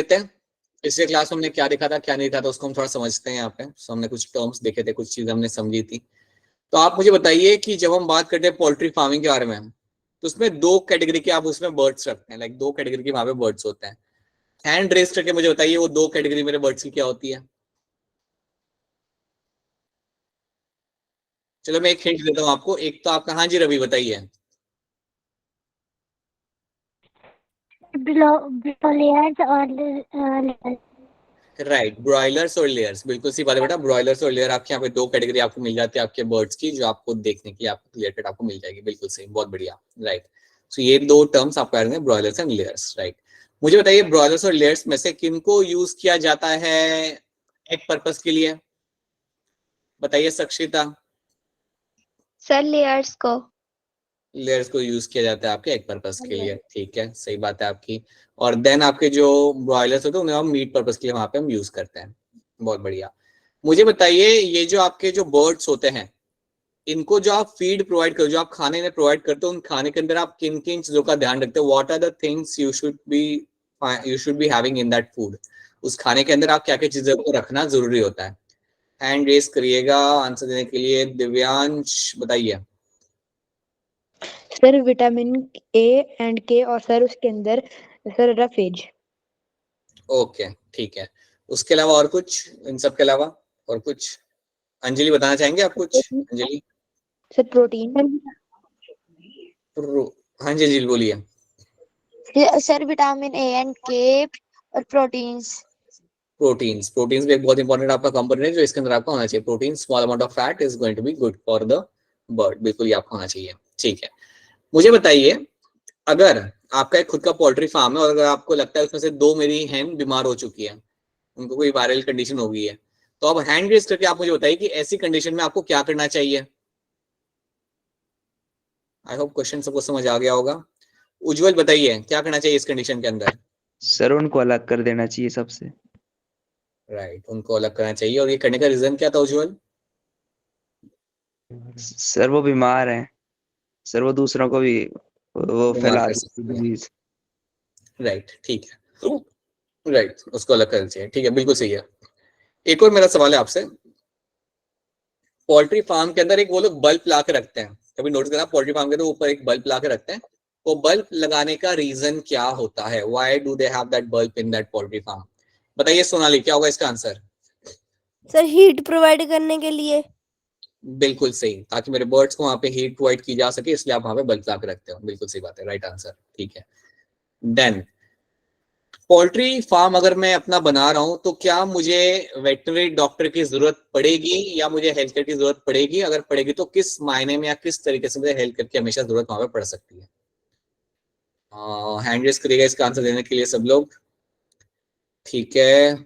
लेते हैं पिछले क्लास में हमने क्या देखा था क्या नहीं देखा था उसको हम थोड़ा समझते हैं यहाँ पे। सो हमने कुछ टर्म्स देखे थे, कुछ चीजें हमने समझी थी। तो आप मुझे बताइए कि जब हम बात करते हैं पोल्ट्री फार्मिंग के बारे में, तो उसमें दो कैटेगरी के आप उसमें बर्ड्स रखते हैं, लाइक दो कैटेगरी के वहां पे बर्ड्स होते हैं। हैंड रेस करके मुझे बताइए वो दो कैटेगरी मेरे बर्ड्स की क्या होती है। चलो मैं एक हिंट देता हूँ आपको। एक तो आपका, हाँ जी रवि बताइए। ब्रोलियर्स और लेयर्स। राइट, ब्रॉयलर्स और लेयर्स, बिल्कुल सी बात है बेटा। ब्रॉयलर्स और लेयर आपके यहाँ पे दो कैटेगरी आपको मिल जाती है आपके बर्ड्स की, जो आपको देखने की आपको क्लियर कट आपको मिल जाएगी। बिल्कुल सही, बहुत बढ़िया। राइट, सो ये दो टर्म्स आपको आ रहे हैं, ब्रॉयलर्स एंड लेयर्स। राइट, मुझे बताइए ब्रॉयलर्स और लेयर्स में से किनको यूज किया जाता है एग पर्पस के लिए, बताइए सक्षिता। सर लेयर्स को। लेयर्स को यूज किया जाता है आपके एग पर्पस के लिए, ठीक है, सही बात है आपकी। और देन आपके जो ब्रॉयलर्स होते हैं उन्हें हम मीट पर्पस के लिए वहां पे हम यूज करते हैं। बहुत बढ़िया। मुझे बताइए ये जो आपके जो बर्ड्स होते हैं, इनको जो आप फीड प्रोवाइड करो, जो आप खाने इन्हें प्रोवाइड करते हो, उन खाने के अंदर आप किन किन चीजों का ध्यान रखते हो? What are the things you should be having in that food? उस खाने के अंदर आप क्या क्या चीजों को रखना जरूरी होता है? हैंड रेस करिएगा आंसर देने के लिए। दिव्यांश बताइए। सर विटामिन ए एंड के, और सर उसके अंदर सर रफेज। ओके ठीक है, उसके अलावा और कुछ, इन सब के अलावा और कुछ? अंजलि बताना चाहेंगे आप कुछ? अंजलि। Sir protein. हाँ जी अंजलि बोलिए। सर विटामिन ए एंड के और प्रोटीन्स। प्रोटीन्स, प्रोटीन्स भी एक बहुत इंपॉर्टेंट आपका कंपोनेंट है जो इसके अंदर आपका होना चाहिए। Protein, small amount of fat is going to be good for the bird, बिल्कुल ही आपको होना चाहिए। ठीक है, मुझे बताइए अगर आपका एक खुद का पोल्ट्री फार्म है और अगर आपको लगता है उसमें से दो मेरी हैन बीमार हो चुकी है, उनको कोई वायरल कंडीशन हो गई है, तो अब हैंड रेस करके आप मुझे बताइए कि ऐसी कंडीशन में आपको क्या करना चाहिए। आई होप क्वेश्चन सबको समझ आ गया होगा। उज्जवल बताइए क्या करना चाहिए इस कंडीशन के अंदर। सर उनको अलग कर देना चाहिए सबसे। राइट, उनको अलग करना चाहिए। और ये करने का रीजन क्या था उज्जवल? सर वो बीमार हैं, सर वो दूसरों को भी वो बीमार फैला कर सकती सकती है। डिजीज। राइट ठीक है, राइट उसको अलग करना चाहिए, ठीक है बिल्कुल सही है। एक और मेरा सवाल है आपसे। पोल्ट्री फार्म के अंदर एक वो लोग बल्ब ला के रखते हैं, कभी नोटिस करना? पोल्ट्री फार्म के अंदर ऊपर एक बल्ब ला के रखते हैं। वो बल्ब लगाने का रीजन क्या होता है? Why do they have that bulb in that poultry farm? बताइए सोनाली, क्या होगा इसका आंसर? सर हीट प्रोवाइड करने के लिए। बिल्कुल सही, ताकि मेरे बर्ड्स को वहां पे हीट प्रोवाइड की जा सके, इसलिए आप वहां पे बल्ब ला के रखते हो। बिल्कुल सही बात है, राइट आंसर। ठीक है, देन पोल्ट्री फार्म अगर मैं अपना बना रहा हूं तो क्या मुझे वेटनरी डॉक्टर की जरूरत पड़ेगी या मुझे हेल्थ केयर की जरूरत पड़ेगी? अगर पड़ेगी तो किस मायने में या किस तरीके से मुझे हेल्थ केयर की हमेशा जरूरत वहां पे पड़ सकती है? हैंड रेस करिएगा इसका आंसर देने के लिए सब लोग। ठीक है,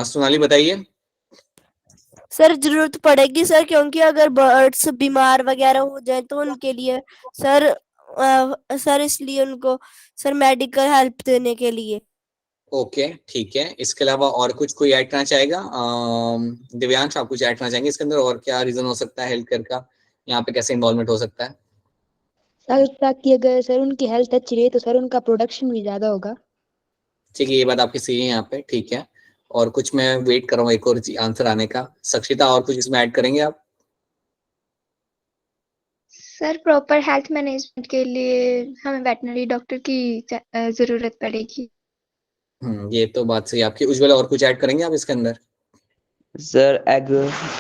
सोनाली बताइए। सर जरूरत पड़ेगी सर, क्योंकि अगर बर्ड्स बीमार वगैरह हो जाए तो उनके लिए सर सर इसलिए उनको सर मेडिकल हेल्प देने के लिए। ओके ठीक है, इसके अलावा और कुछ कोई ऐड करना चाहेगा? दिव्यांश आप कुछ ऐड करना चाहेंगे इसके अंदर? और क्या रीजन हो सकता है हेल्थ केयर का, यहाँ पे कैसे इन्वॉल्वमेंट हो सकता है? सर ताकि अगर सर उनकी हेल्थ अच्छी रहे तो सर उनका प्रोडक्शन भी ज्यादा होगा। ठीक है, ये बात आपकी सही है यहाँ पे, ठीक है। और कुछ मैं वेट कर रहा हूँ एक और आंसर आने का। सक्षिता और कुछ इसमें ऐड करेंगे आप? सर प्रॉपर हेल्थ मैनेजमेंट के लिए हमें वेटनरी डॉक्टर की जरूरत पड़ेगी। ये तो बात सही है आपकी। उज्ज्वल और कुछ ऐड करेंगे आप इसके अंदर? सर एग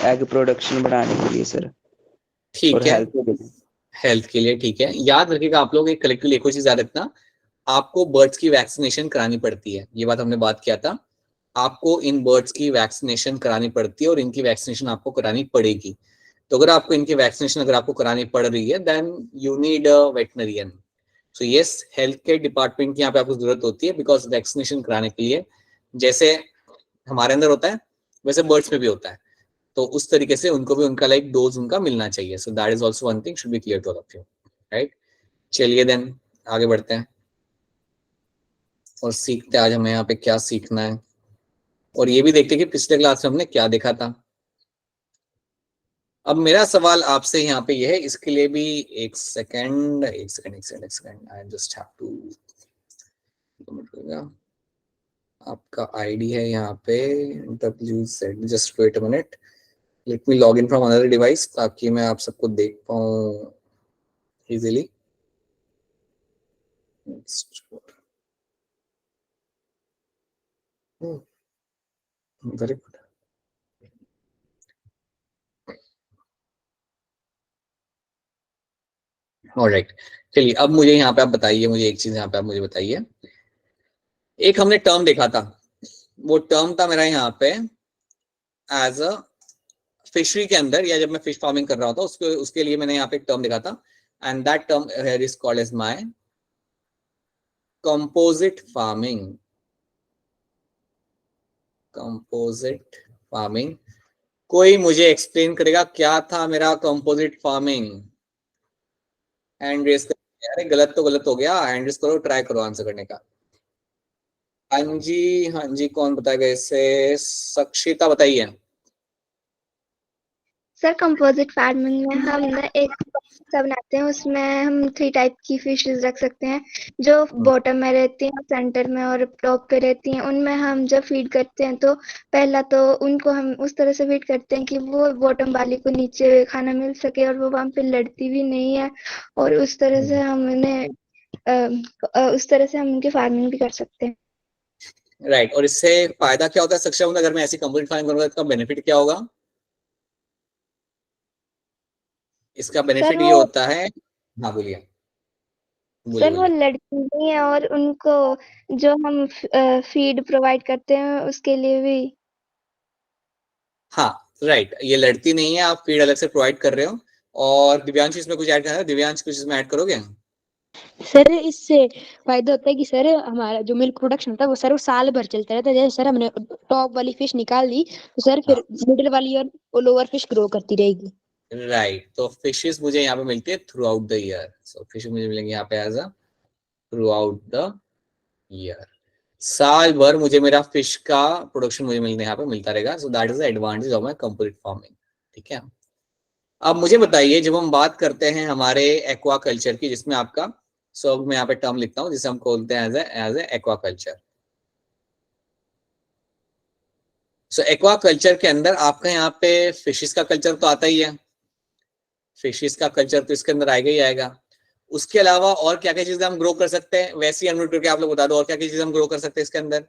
एग प्रोडक्शन बढ़ाने के लिए सर, और ठीक है, हेल्थ के लिए। हेल्थ के लिए, ठीक है। याद रखिएगा आप लोग, एक कलेक्टिवली एक और चीज याद रखना, आपको बर्ड्स की वैक्सीनेशन करानी पड़ती है। ये बात हमने बात किया था, आपको इन बर्ड्स की वैक्सीनेशन करानी पड़ती है और इनकी वैक्सीनेशन आपको करानी पड़ेगी। तो अगर आपको इनकी वैक्सीनेशन अगर आपको करानी पड़ रही है then you need a veterinarian. So yes, health care department की यहाँ पे आपको जरूरत होती है, बिकॉज वैक्सीनेशन कराने के लिए जैसे हमारे अंदर होता है वैसे बर्ड्स में भी होता है, तो उस तरीके से उनको भी उनका लाइक डोज उनका मिलना चाहिए। So that is also one thing should be clear to all of you, right? चलिए देन आगे बढ़ते हैं और सीखते हैं आज हमें यहाँ पे क्या सीखना है, और ये भी देखते हैं कि पिछले क्लास में हमने क्या देखा था। अब मेरा सवाल आपसे यहाँ पे ये है, इसके लिए भी एक सेकंड एक सेकंड एक सेकंड एक second, I just have to आपका आईडी है यहाँ पे WZ, just wait a minute, let me log in from another device ताकि मैं आप सबको देख पाऊँ इजीली। Very good. ऑलराइट, चलिए अब मुझे यहाँ पे आप बताइए, मुझे एक चीज यहाँ पे आप मुझे बताइए, एक हमने टर्म देखा था, वो टर्म था मेरा यहाँ पे एज अ फिशरी के अंदर, या जब मैं फिश फार्मिंग कर रहा था उसके लिए मैंने यहाँ पे एक टर्म देखा था, and that term here is called as my composite farming. Composite farming, कोई मुझे एक्सप्लेन करेगा क्या था मेरा कंपोजिट फार्मिंग? हैंड रेस कर, अरे गलत तो गलत हो गया, हैंड रेस करो, ट्राई करो आंसर करने का। हाँ जी, हाँ जी, कौन बताएगा इससे? सक्षिता बताइए। सर कंपोजिट फार्मिंग में हम ना एक सा बनाते हैं, उसमें हम 3 टाइप की फिशेस रख सकते हैं, जो बॉटम में रहती हैं, सेंटर में और टॉप पे रहती हैं। उनमें हम जब फीड करते हैं तो पहला तो उनको हम उस तरह से फीड करते हैं कि वो बॉटम वाली को नीचे खाना मिल सके और वो वहां पे लड़ती भी नहीं है, और उस तरह से हम उनकी फार्मिंग भी कर सकते हैं। राइट, और इससे फायदा क्या होता है सक्षम, अगर मैं ऐसी कंपोजिट फार्मिंग करूंगा इसका बेनिफिट क्या होगा? इसका बेनिफिट ये वो होता है, हाँ बोलिए बोलिए सर वो बोलिए। लड़ती नहीं है, और उनको जो हम फीड प्रोवाइड करते हैं उसके लिए भी। हाँ राइट, ये लड़ती नहीं है, आप फीड अलग से प्रोवाइड कर रहे हो। और दिव्यांश इसमें कुछ ऐड करना है? दिव्यांश कुछ इसमें ऐड करोगे? सर इससे फायदा होता है कि सर हमारा जो मिल्क प्रोडक्शन होता है वो सर वो साल भर चलता रहता है। जैसे सर हमने टॉप वाली फिश निकाल दी तो सर फिर मिडिल वाली और लोअर फिश ग्रो करती रहेगी। राइट, तो फिशेस मुझे यहाँ पे मिलती है throughout the year. So fish मुझे मिलेंगे यहाँ पे as a throughout the year, साल भर मुझे मेरा फिश का प्रोडक्शन मुझे मिलने यहाँ पे मिलता रहेगा। सो that is the advantage of my composite farming. ठीक है, अब मुझे बताइए, जब हम बात करते हैं हमारे एक्वा कल्चर की, जिसमें आपका सब मैं यहाँ पे टर्म लिखता हूँ जिसे हम बोलते हैं as a aquaculture. So aquaculture के अंदर आपका यहाँ पे फिशेस का कल्चर तो आता ही है, फिशेस का कल्चर तो इसके अंदर आएगा ही आएगा। उसके अलावा और क्या क्या चीजें हम ग्रो कर सकते हैं, वैसे ही अनम्यूट करके आप लोग बता दो और क्या क्या चीजें हम ग्रो कर सकते हैं इसके अंदर?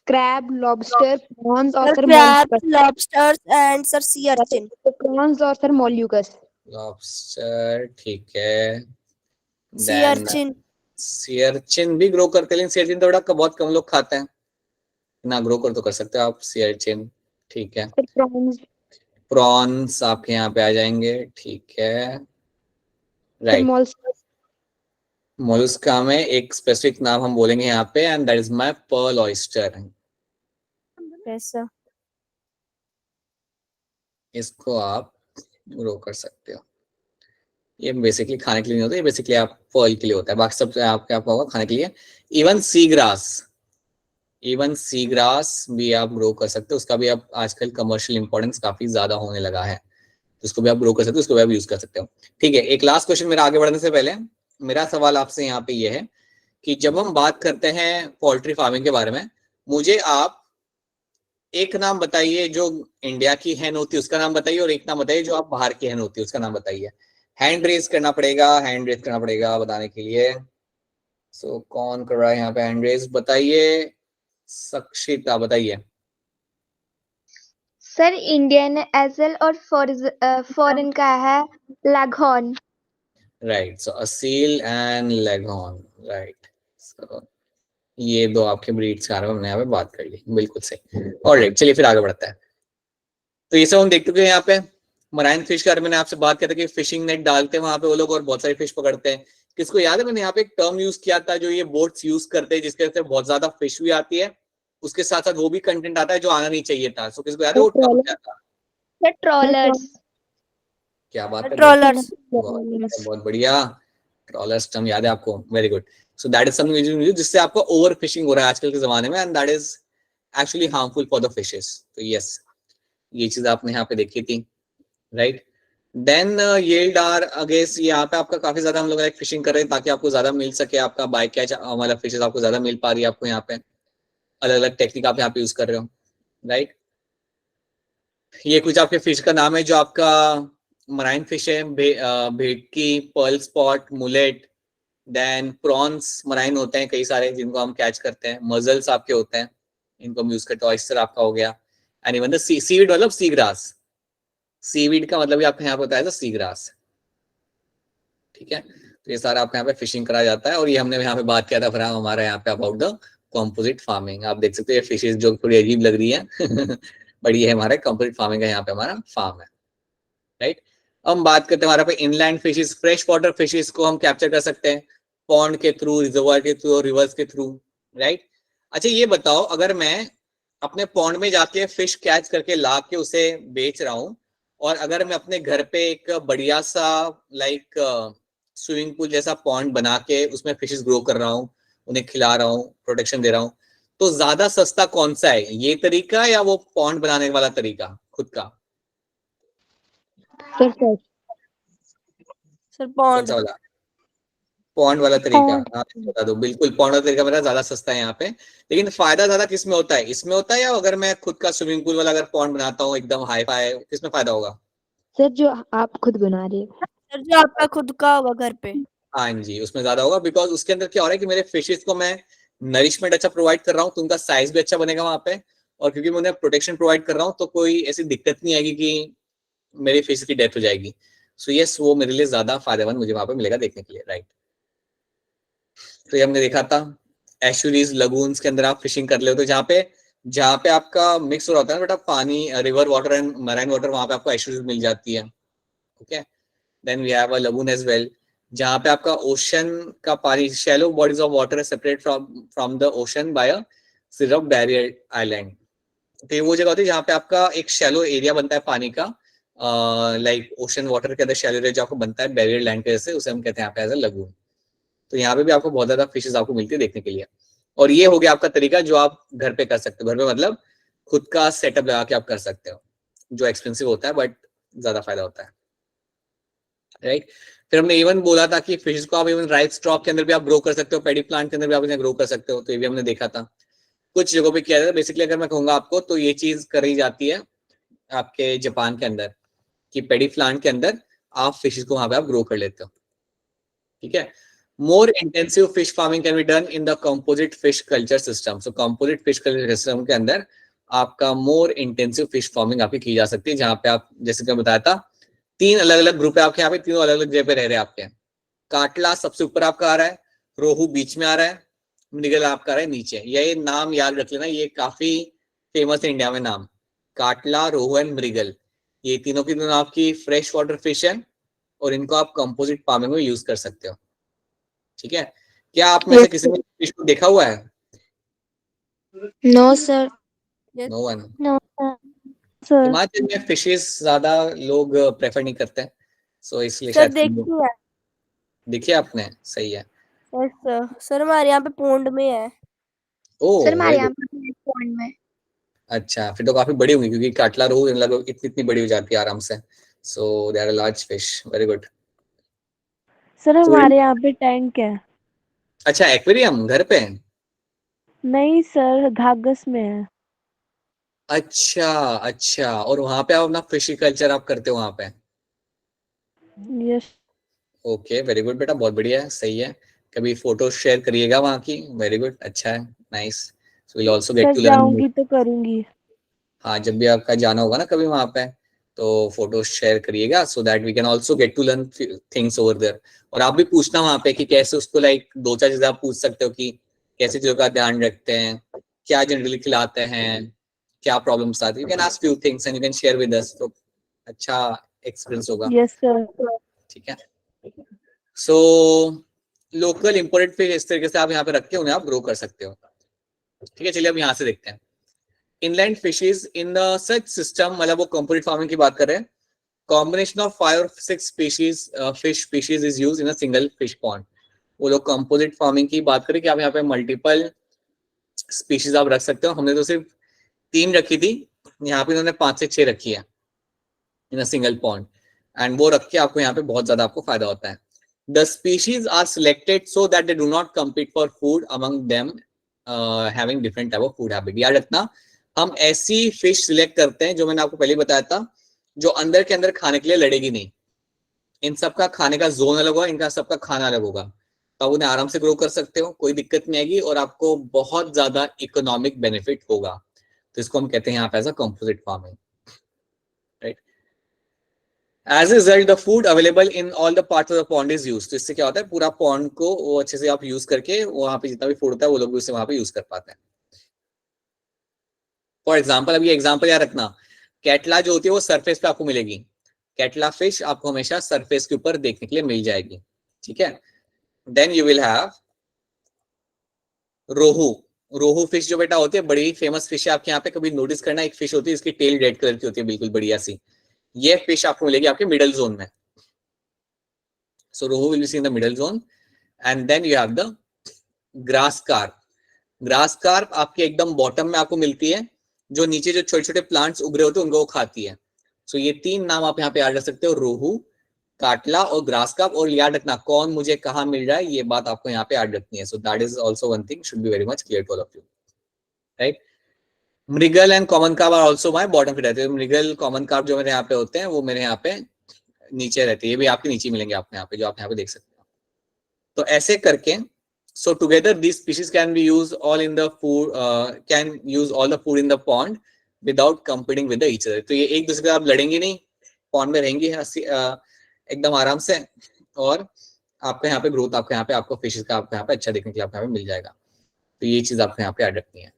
क्रैब, लॉबस्टर, प्रॉन्स और sir sir crab, lobsters and sir sea urchin. Prawns और सर मोल्यूकस। लॉबस्टर, ठीक है। सी देन अर्चिन। सी अर्चिन भी ग्रो करते हैं, लेकिन सी अर्चिन तो बड़ा बहुत कम लोग खाते हैं ना, ग्रो कर तो कर सकते हो आप सी अर्चिन। ठीक है, सर प्रॉन्स, प्रॉन्स आपके यहाँ पे आ जाएंगे। ठीक है, सर राइट। मोल्स्क, मोलस्का में एक स्पेसिफिक नाम हम बोलेंगे यहाँ पे, and that is my pearl oyster. ऐसा इसको आप ग्रो कर सकते हो। ये बेसिकली खाने के लिए नहीं होता, ये बेसिकली आप पर्ल के लिए होता है, बाकी सब आपके आप होगा खाने के लिए। इवन सी ग्रास भी आप ग्रो कर सकते हो, उसका भी अब आजकल कमर्शियल इंपॉर्टेंस काफी ज्यादा होने लगा है, उसको भी आप ग्रो कर सकते हो, उसको भी आप यूज कर सकते हो। ठीक है, एक लास्ट क्वेश्चन मेरा आगे बढ़ने से पहले, मेरा सवाल आपसे यहाँ पे ये है कि जब हम बात करते हैं पोल्ट्री फार्मिंग के बारे में, मुझे आप एक नाम बताइए जो इंडिया की हैन होती है उसका नाम बताइए, और एक नाम बताइए जो आप बाहर की हैन होती है उसका नाम बताइए। हैंड रेज करना पड़ेगा, हैंड रेज करना पड़ेगा बताने के लिए। सो कौन कर रहा है यहाँ पे हैंड रेज? बताइए, सक्षिता बताइए। सर इंडियन एजल और फॉरेन का है leghorn. Right, so Aseel and leghorn, right. So ये दो आपके ब्रीड्स के बारे में हमने यहाँ पे बात कर ली, बिल्कुल सही। ऑलराइट, चलिए फिर आगे बढ़ते हैं। तो ये सब हम देख चुके हैं। यहाँ पे मराइन फिश के बारे में मैंने आपसे बात किया था कि फिशिंग नेट डालते हैं वहां पे वो लोग और बहुत सारी फिश पकड़ते हैं। किसको याद है मैंने यहाँ पे एक टर्म यूज किया था जो ये बोट्स यूज करते हैं, जिसके वजह से बहुत ज्यादा फिश भी आती है, उसके साथ साथ वो भी कंटेंट आता है जो आना नहीं चाहिए था। सो किसको याद है वो टर्म क्या था? Sir trollers. क्या बात है, ट्रॉलर्स। बहुत बढ़िया, ट्रॉलर्स टर्म याद है आपको, very good. So that is something जिससे आपको ओवर फिशिंग हो रहा है आजकल के जमाने में, and that is actually harmful for the fishes. तो यस, ये चीज आपने यहाँ पे देखी थी, right. Then yield are against, यहाँ पे आपका काफी ज्यादा हम लोग फिशिंग कर रहे हैं ताकि आपको ज्यादा मिल सके, आपका बाय कैच मतलब फिशेस आपको ज्यादा मिल पा रही है आपको यहाँ पे। अलग अलग टेक्निक आप यहाँ पे यूज कर रहे हो, राइट। ये कुछ आपके फिश का नाम है जो आपका मराइन फिश है, भेटकी, pearl spot, mullet, then prawns marine होते हैं कई सारे जिनको हम कैच करते हैं, मजल्स आपके होते हैं, इनको हम यूज करते हैं, ऑयस्टर आपका हो गया, एंड इवन द सीवीड मतलब सी ग्रास, सीवीड का मतलब आपको यहाँ पे होता है सी ग्रास, ठीक है। तो ये सारा आपको यहाँ पे फिशिंग करा जाता है। और ये हमने यहाँ पे बात किया था फिर हमारा यहाँ पे अबाउट द कॉम्पोजिट फार्मिंग। आप देख सकते हैं ये फिशेज जो थोड़ी अजीब लग रही है बट ये हमारा कॉम्पोजिट फार्मिंग का यहाँ पे हमारा फार्म है, राइट। हम बात करते हैं हमारे पे inland fishes, fresh water fishes को हम कैप्चर कर सकते हैं पॉन्ड के थ्रू, रिजर्वायर के थ्रू और रिवर्स के थ्रू, राइट। अच्छा ये बताओ, अगर मैं अपने पॉन्ड में जाके फिश कैच करके ला के उसे बेच रहा हूँ, और अगर मैं अपने घर पे एक बढ़िया सा लाइक स्विमिंग पूल जैसा पॉन्ड बना के उसमें फिशेस ग्रो कर रहा हूँ, उन्हें खिला रहा हूँ, प्रोटेक्शन दे रहा हूँ, तो ज्यादा सस्ता कौन सा है, ये तरीका या वो पॉन्ड बनाने वाला तरीका खुद का? सर सर सर कौन पॉन्ड। सा वाला? पॉन्ड वाला तरीका? हाँ बता दो, बिल्कुल पॉन्ड वाला तरीका मेरा ज्यादा सस्ता है यहाँ पे। लेकिन फायदा ज्यादा किसमें होता है, इसमें होता है या अगर मैं खुद का स्विमिंग पूल वाला अगर पॉन्ड बनाता हूँ एकदम हाई फाई, किसमें फायदा होगा? सर जो आप खुद बना रहे हो। सर जो आपका खुद का होगा घर पे। हाँ जी, उसमें ज्यादा होगा, बिकॉज उसके अंदर क्या हो रहा है कि मेरे फिशेस को मैं नरिशमेंट अच्छा प्रोवाइड कर रहा हूँ तो उनका साइज भी अच्छा बनेगा वहां पे, और क्योंकि मैं उन्हें प्रोटेक्शन प्रोवाइड कर रहा हूँ तो कोई ऐसी दिक्कत नहीं आएगी कि मेरी फिश की डेथ हो जाएगी। सो यस, वो मेरे लिए ज्यादा फायदेमंद मुझे वहां पे मिलेगा देखने के लिए, राइट। तो ये हमने देखा था एस्चुरीज, लगून्स के अंदर आप फिशिंग कर ले हो, तो जहाँ पे आपका मिक्स हो रहा होता है ना बेटा पानी, river water and marine water, वहां पे आपको एस्चुरीज मिल जाती है, okay. Then we have a lagoon as well, जहाँ पे आपका ओशन का पानी, शैलो बॉडीज ऑफ वाटर है separate from the ocean by a सिर्फ बैरियर आइलैंड। तो ये वो जगह होती है जहाँ पे आपका एक शैलो एरिया बनता है पानी का, लाइक ओशन वाटर के अंदर शैलो एरिया जो आपको बनता है बैरियर लैंड के जैसे, उसे हम कहते हैं यहाँ पे एज अ लगून। तो यहाँ पे भी आपको बहुत ज्यादा फिशेज आपको मिलती है देखने के लिए। और ये हो गया आपका तरीका जो आप घर पे कर सकते हो, घर पे मतलब खुद का सेटअप लगा के आप कर सकते हो, जो एक्सपेंसिव होता है बट ज्यादा फायदा होता है, राइट। फिर हमने इवन बोला था कि फिश को आप इवन राइस क्रॉप के अंदर भी आप ग्रो कर सकते हो, पेडी प्लांट के अंदर भी आप इन्हें ग्रो कर सकते हो, तो ये भी हमने देखा था कुछ जगहों पे किया जाता है। बेसिकली अगर मैं कहूंगा आपको तो ये चीज करी जाती है आपके जापान के अंदर, कि पेडी प्लांट के अंदर आप फिशेस को वहां पे आप ग्रो कर लेते हो, ठीक है। More intensive fish farming can be done in the composite fish culture system. So composite fish culture system के अंदर आपका मोर इंटेंसिव फिश फार्मिंग आपकी की जा सकती है, जहां पे आप जैसे कि मैं बताया था 3 अलग अलग ग्रुप है आपके यहाँ पे, तीनों अलग अलग जगह पे रह रहे हैं आपके। काटला सबसे ऊपर आपका आ रहा है, रोहू बीच में आ रहा है, मृगल आपका आ रहा है नीचे। ये नाम याद रख लेना, ये काफी फेमस है इंडिया में नाम, काटला, रोहू एंड मृगल। ये तीनों की तीनों आपकी फ्रेश वाटर फिश है और इनको आप कंपोजिट फार्मिंग में यूज कर सकते हो, ठीक है। क्या आप में से किसी ने फिश को देखा हुआ है? No sir. No one. No sir. Himachal में फिशेस ज्यादा लोग प्रेफर नहीं करते हैं, सो इसलिए सर शायद देखी है। देखिए आपने, सही है। सर हमारे यहाँ पे पोंड में है। ओह सर हमारे वेरी यहाँ गुड। पे पॉइंट में। अच्छा, फिर तो काफी बड़ी होंगी क्योंकि काटला रोहू लगभग इतनी इतनी बड़ी हो जाती है आराम से, so they are large fish, very good. Sir हमारे यहाँ पे टैंक है। अच्छा, एक्वेरियम घर पे? नहीं सर, घाघस में है। अच्छा अच्छा, और वहां पे आप अपना फिश कल्चर आप करते हो वहां पे? यस ओके वेरी गुड बेटा, बहुत बढ़िया है, सही है। कभी फोटो शेयर करिएगा वहां की, वेरी गुड, अच्छा है, nice. So will also get sir, to learn. जाऊंगी तो करूंगी। हाँ, जब भी आपका जाना होगा ना कभी वहां पे, तो फोटो शेयर करिएगा so that we can also get to learn things over there. और आप भी पूछना वहां पे कि कैसे उसको लाइक 2-4 चीजें आप पूछ सकते हो कि कैसी चीजों का ध्यान रखते हैं, क्या जनरली खिलाते हैं, क्या प्रॉब्लम्स आती है, you can ask few things and you can share with us, तो अच्छा एक्सपीरियंस होगा, यस सर। ठीक है। सो लोकल इंपोर्टेड फिश इस तरीके से आप यहाँ पे रख के उन्हें आप ग्रो कर सकते हो, ठीक है। चलिए अब यहाँ से देखते हैं inland fishes in the such system, मतलब वो कंपोजिट फार्मिंग की बात कर रहे हैं। Combination of 5 or 6 species fish species is used in a single fish pond. वो लोग कंपोजिट फार्मिंग की बात करें कि आप यहाँ पे मल्टीपल स्पीशीज आप रख सकते हो। हमने तो सिर्फ 3 रखी थी, यहाँ पे इन्होंने 5 से 6 रखी है इन अ सिंगल पॉन्ड, एंड वो रख के आपको यहाँ पे बहुत ज्यादा आपको फायदा होता है। The species are selected so that they do not compete for food among them having different type of food habit. याद रखना, हम ऐसी फिश सिलेक्ट करते हैं जो मैंने आपको पहले बताया था, जो अंदर के अंदर खाने के लिए लड़ेगी नहीं। इन सबका खाने का जोन अलग होगा, इनका सबका खाना अलग होगा, तो आप उन्हें आराम से ग्रो कर सकते हो, कोई दिक्कत नहीं आएगी और आपको बहुत ज्यादा इकोनॉमिक बेनिफिट होगा। तो इसको हम कहते हैं यहाँ पे as a composite farming, right. As a result the food available in all the parts of the pond is used. तो इससे क्या होता है, पूरा पॉन्ड को वो अच्छे से आप यूज करके वहां पे जितना भी फूड होता है वो लोग भी उसे वहां पे यूज कर पाते हैं। फॉर एग्जाम्पल, अब ये एग्जाम्पल याद रखना, कैटला जो होती है वो सरफेस पे आपको मिलेगी, कैटला फिश आपको हमेशा सरफेस के ऊपर देखने के लिए मिल जाएगी, ठीक है। Then you will have rohu. Rohu fish जो बेटा होती है बड़ी फेमस फिश है आपके यहाँ पे, कभी नोटिस करना, एक फिश होती है इसकी टेल रेड कलर की होती है, बिल्कुल बढ़िया सी। ये फिश आपको मिलेगी आपके मिडल जोन में। So rohu will be see in the middle zone. And then you have the grass carp. Grass carp आपके एकदम बॉटम में आपको मिलती है, जो नीचे जो छोटे छोटे प्लांट्स उग रहे होते हैं उनको वो खाती है। सो ये तीन नाम आप यहाँ पे याद रख सकते हो, रोहू, काटला और ग्रास कार्प। और याद रखना कौन मुझे कहाँ मिल रहा है, ये बात आपको यहाँ पे याद रखनी है। So that is also one thing should be very much clear to all of you, right. Mrigal and common carp are also my bottom पे रहते हैं। मृगल कॉमन कार्प जो मेरे यहाँ पे होते हैं वो मेरे यहाँ पे नीचे रहते हैं, ये भी आपके नीचे मिलेंगे आपको यहाँ पे, जो आप यहाँ पे देख सकते हो। तो ऐसे करके so together these species can be used all in the food, can use all the food in the pond without competing with each other। तो ये एक दूसरे के साथ लड़ेंगी नहीं, पॉन्ड में रहेंगी एकदम आराम से, और आपके यहाँ पे ग्रोथ आपके यहाँ पे आपको फिशेस का आपके यहाँ पे अच्छा देखने के लिए आपके यहाँ पे मिल जाएगा। तो ये चीज आपको यहाँ पे याद रखनी है।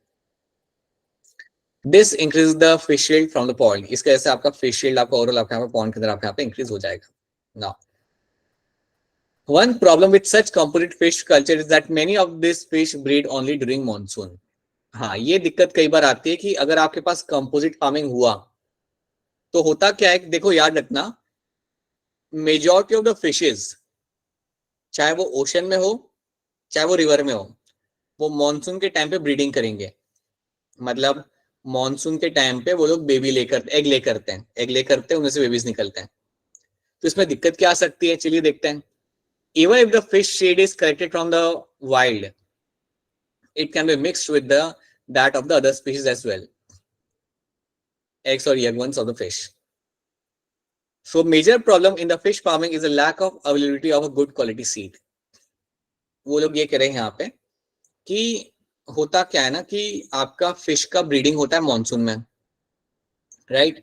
This increase the fish shield from the pond. इसके वजह से आपका फिश शील्ड आपका ओवरऑल आपके यहाँ पे पॉन्ड के अंदर आपके यहाँ पे इंक्रीज हो जाएगा। Now one problem with such composite fish culture is that many of these fish breed only during monsoon। हाँ, ये दिक्कत कई बार आती है कि अगर आपके पास कंपोजिट फार्मिंग हुआ तो होता क्या है, देखो याद रखना, मेजॉरिटी ऑफ द फिशेस, चाहे वो ओशन में हो चाहे वो रिवर में हो, वो मॉनसून के टाइम पे ब्रीडिंग करेंगे। मतलब मॉनसून के टाइम पे वो लोग बेबी लेकर एग ले करते हैं, एग ले करते हैं, उनमें से बेबीज निकलते हैं। तो इसमें दिक्कत क्या आ सकती है, चलिए देखते हैं। Even if the fish seed is collected from the wild, it can be mixed with that of the other species as well, eggs or young ones of the fish. So major problem in the fish farming is a lack of availability of a good quality seed। वो लोग ये कह रहे हैं यहाँ पे कि होता क्या है ना कि आपका फिश का ब्रीडिंग होता है मॉनसून में, राइट।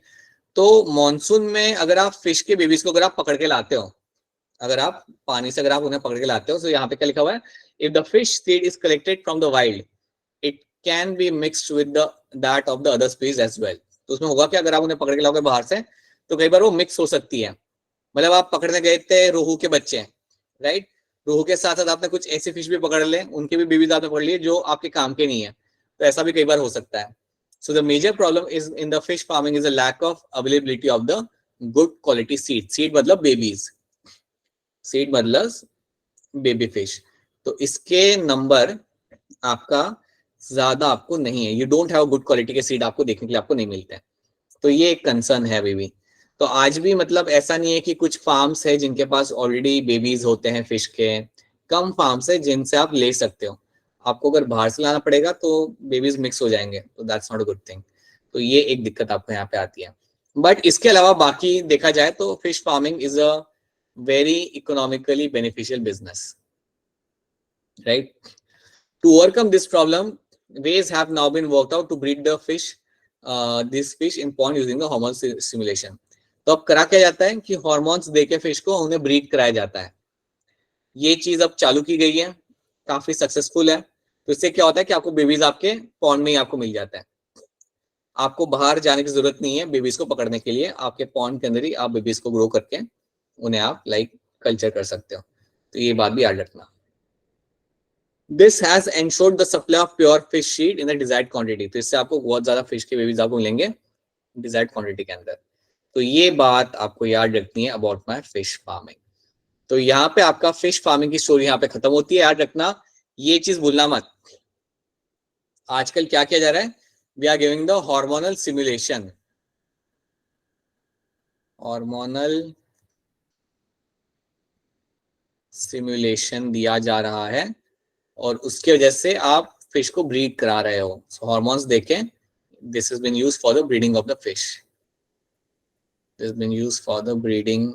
तो मॉनसून में अगर आप फिश के बेबीज को अगर आप पकड़ के लाते हो, अगर आप पानी से अगर आप उन्हें पकड़ के लाते हो, तो यहाँ पे क्या लिखा हुआ है, if the fish seed is collected from the wild it can be mixed with that of the other species as well. तो उसमें होगा कि अगर आप उन्हें पकड़ के लाओगे बाहर से तो कई बार वो मिक्स हो सकती है। मतलब आप पकड़ने गए थे रोहू के बच्चे, राइट, रोहू के साथ साथ आपने कुछ ऐसे फिश भी पकड़ ले, उनके भी बेबीज आपने पकड़ लिए जो आपके काम के नहीं है, तो ऐसा भी कई बार हो सकता है। So the major problem is in the fish farming is a lack of availability of the good quality seed. Seed मतलब बेबीज, सीड मतलब बेबी फिश। तो इसके नंबर आपका ज्यादा आपको नहीं है, you don't have good quality के सीड आपको देखने के लिए आपको नहीं मिलते हैं। तो ये एक कंसर्न है अभी भी। तो आज भी मतलब ऐसा नहीं है कि कुछ फार्म्स है जिनके पास ऑलरेडी बेबीज होते हैं फिश के, कम फार्म्स है जिनसे आप ले सकते हो। आपको अगर बाहर से लाना पड़ेगा तो बेबीज मिक्स हो जाएंगे, तो that's not a good thing. तो ये एक दिक्कत आपको यहाँ पे आती है। बट इसके अलावा बाकी देखा जाए तो fish farming is a very economically beneficial business, right? To overcome this problem, ways have now been worked out to breed the fish, this fish in pond using the hormone stimulation। तो अब करा क्या जाता है कि hormones देके fish को उन्हें ब्रीड कराया जाता है। ये चीज अब चालू की गई है, काफी सक्सेसफुल है। तो इससे क्या होता है कि आपको बेबीज आपके पॉन्ड में ही आपको मिल जाता है, आपको बाहर जाने की जरूरत नहीं है बेबीज को पकड़ने के लिए, आपके पॉन्ड के अंदर ही आप बेबीज को ग्रो करके उन्हें आप कल्चर कर सकते हो। तो ये बात भी याद रखना। This has ensured the supply of pure fish seed in the desired quantity. तो इससे आपको बहुत ज्यादा फिश के बेबीज आपको मिलेंगे डिजायर्ड क्वांटिटी के अंदर। तो ये बात आपको याद रखनी है अबाउट माय फिश फार्मिंग। तो यहाँ पे आपका फिश फार्मिंग की स्टोरी यहाँ पे खत्म होती है। याद रखना, ये चीज भूलना मत। आजकल क्या किया जा रहा है, we are giving the hormonal simulation, hormonal simulation दिया जा रहा है, और उसकी वजह से आप फिश को ब्रीड करा रहे हो, सो हॉर्मोन्स देके this is been used for the breeding of the fish, this been used for the breeding